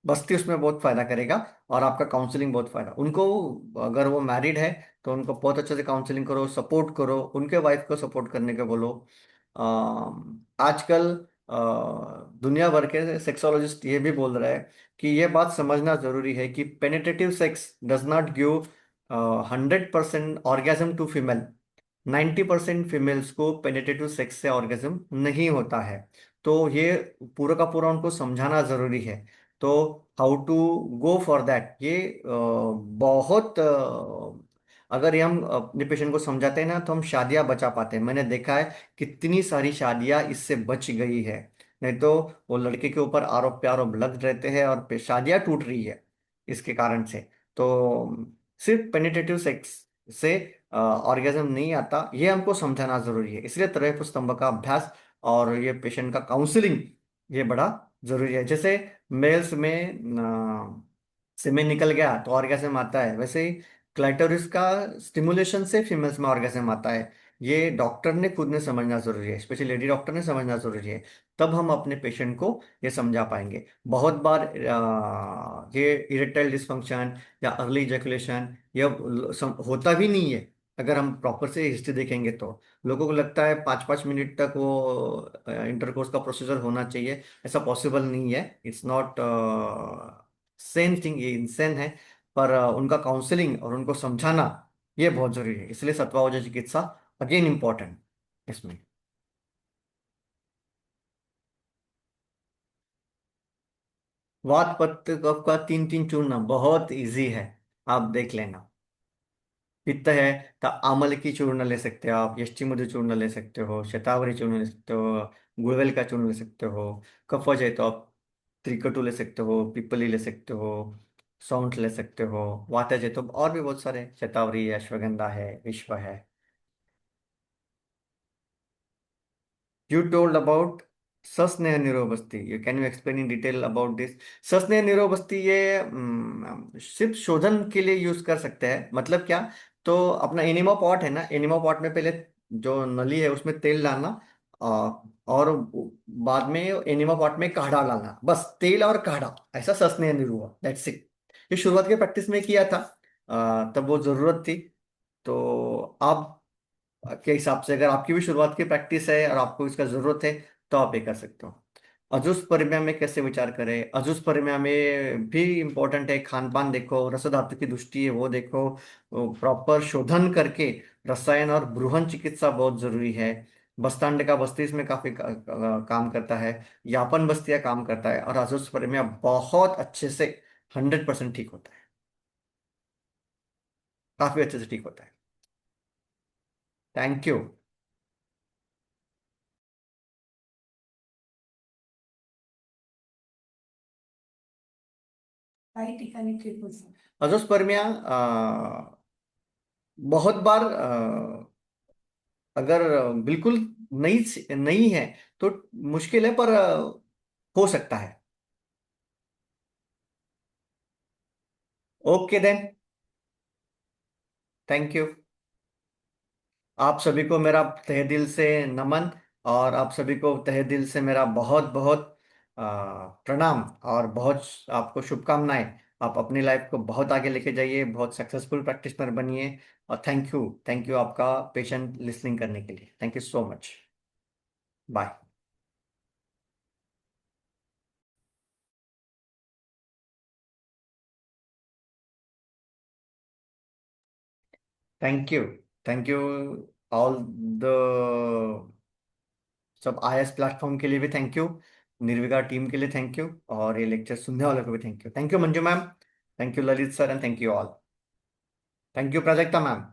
बस्ती उसमें बहुत फायदा करेगा, और आपका काउंसलिंग बहुत फायदा उनको। अगर वो मैरिड है तो उनको बहुत अच्छे से काउंसलिंग करो, सपोर्ट करो, उनके वाइफ को सपोर्ट करने के बोलो। आजकल दुनिया भर के सेक्सोलॉजिस्ट ये भी बोल रहे हैं कि ये बात समझना जरूरी है कि penetrative sex does not give 100% orgasm to female. 90% females को पेनिट्रेटिव सेक्स से ऑर्गेजम नहीं होता है। तो ये पूरा का पूरा उनको समझाना जरूरी है। तो how to go for that, ये बहुत अगर ये हम अपने पेशेंट को समझाते हैं ना तो हम शादियां बचा पाते हैं। मैंने देखा है कितनी सारी शादियां इससे बच गई है। नहीं तो वो लड़के के ऊपर आरोप प्रत्यारोप लग रहते हैं और शादियां टूट रही है इसके कारण से। तो सिर्फ पेनिट्रेटिव सेक्स से ऑर्गेजम नहीं आता, ये हमको समझाना जरूरी है। इसलिए त्रय स्तंभ का अभ्यास और ये पेशेंट का काउंसलिंग ये बड़ा जरूरी है। जैसे मेल्स में सेमेन निकल गया तो ऑर्गेजम आता है, वैसे ही क्लाइटोरिस का स्टिमुलेशन से फीमेल्स में ऑर्गेजम आता है। ये डॉक्टर ने खुद ने समझना जरूरी है, स्पेशली लेडी डॉक्टर ने समझना जरूरी है। तब हम अपने पेशेंट को ये समझा पाएंगे। बहुत बार ये इरेक्टाइल डिसफंक्शन या अर्ली इजैकुलेशन ये होता भी नहीं है। अगर हम प्रॉपर से हिस्ट्री देखेंगे तो लोगों को लगता है 5-5 मिनट तक वो इंटरकोर्स का प्रोसीजर होना चाहिए। ऐसा पॉसिबल नहीं है। इट्स नॉट सेम थिंग, ये इंसेन है। पर उनका काउंसलिंग और उनको समझाना ये बहुत जरूरी है। इसलिए सत्वावजय चिकित्सा अगेन इम्पोर्टेंट इसमें। वात पित्त कफ का 3-3 चूर्ण बहुत इजी है, आप देख लेना। पित्त है तो आमल की चूर्ण ले सकते हो आप, यष्टिमधु चूर्ण ले सकते हो, शतावरी चूर्ण ले सकते हो, गुड़वेल का चूर्ण ले सकते हो। कफज है तो आप त्रिकटु ले सकते हो, पिपली ले सकते हो, सौंठ ले सकते हो। वातज है तो और भी बहुत सारे, शतावरी है, अश्वगंधा है, विश्व है। You told about सस्नेह निरोबस्ती, you can you explain in detail about this? सस्नेह निरोबस्ती ये सिर्फ शोधन के लिए यूज कर सकते हैं। मतलब क्या, तो अपना एनिमा पॉट है ना, एनिमा पॉट में पहले जो नली है उसमें तेल डालना, और बाद में एनिमा पॉट में काढ़ा डालना, बस तेल और काढ़ा, ऐसा सस्नेह निरोग, दैट्स इट। ये शुरुआत के प्रैक्टिस में किया था, तब वो जरूरत थी। तो आप के हिसाब से अगर आपकी भी शुरुआत की प्रैक्टिस है और आपको इसका जरूरत है तो आप ये कर सकते हो। अजुस परिमय में कैसे विचार करें, अजुस परिमय में भी इम्पोर्टेंट है। खान पान देखो, रस धातु की दृष्टि है वो देखो, प्रॉपर शोधन करके रसायन और बृहन चिकित्सा बहुत जरूरी है। बस्तांड का बस्ती इसमें काफी काम करता है। यापन बस्तिया काम करता है, और अजुस परिमय बहुत अच्छे से 100% ठीक होता है, काफी अच्छे से ठीक होता है। Thank you. अजोस्पर्मिया बहुत बार अगर बिल्कुल नहीं नहीं है तो मुश्किल है, पर हो सकता है। Okay then, thank you. आप सभी को मेरा तहे दिल से नमन, और आप सभी को तहे दिल से मेरा बहुत बहुत प्रणाम और बहुत आपको शुभकामनाएं। आप अपनी लाइफ को बहुत आगे लेके जाइए, बहुत सक्सेसफुल प्रैक्टिशनर बनिए। और थैंक यू आपका पेशेंट लिसनिंग करने के लिए। Thank you so much. Bye. Thank you, thank you all the सब आईएएस प्लेटफॉर्म के लिए भी थैंक यू, निर्विकार टीम के लिए थैंक यू, और ये लेक्चर सुनने वालों को भी thank you. Thank you Manju ma'am, thank you Lalit sir, and thank you all. Thank you Prajakta ma'am.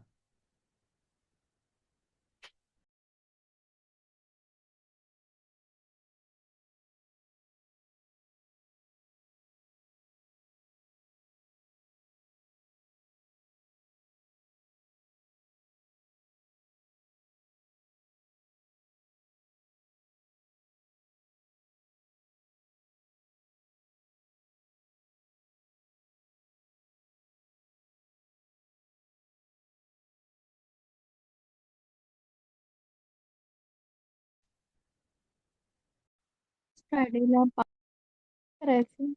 Friday lab ऐसे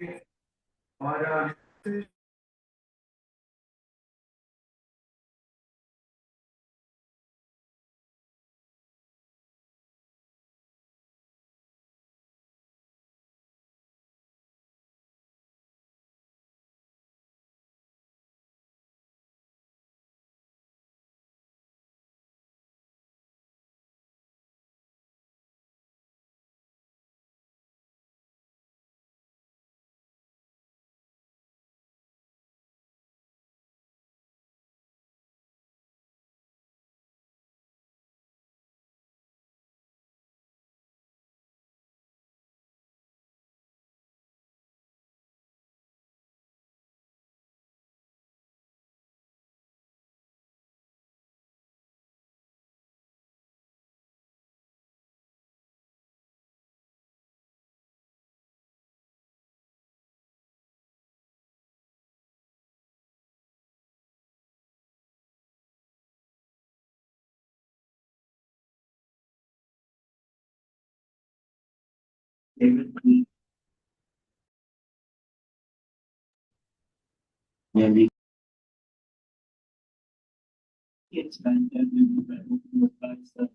It's fantastic.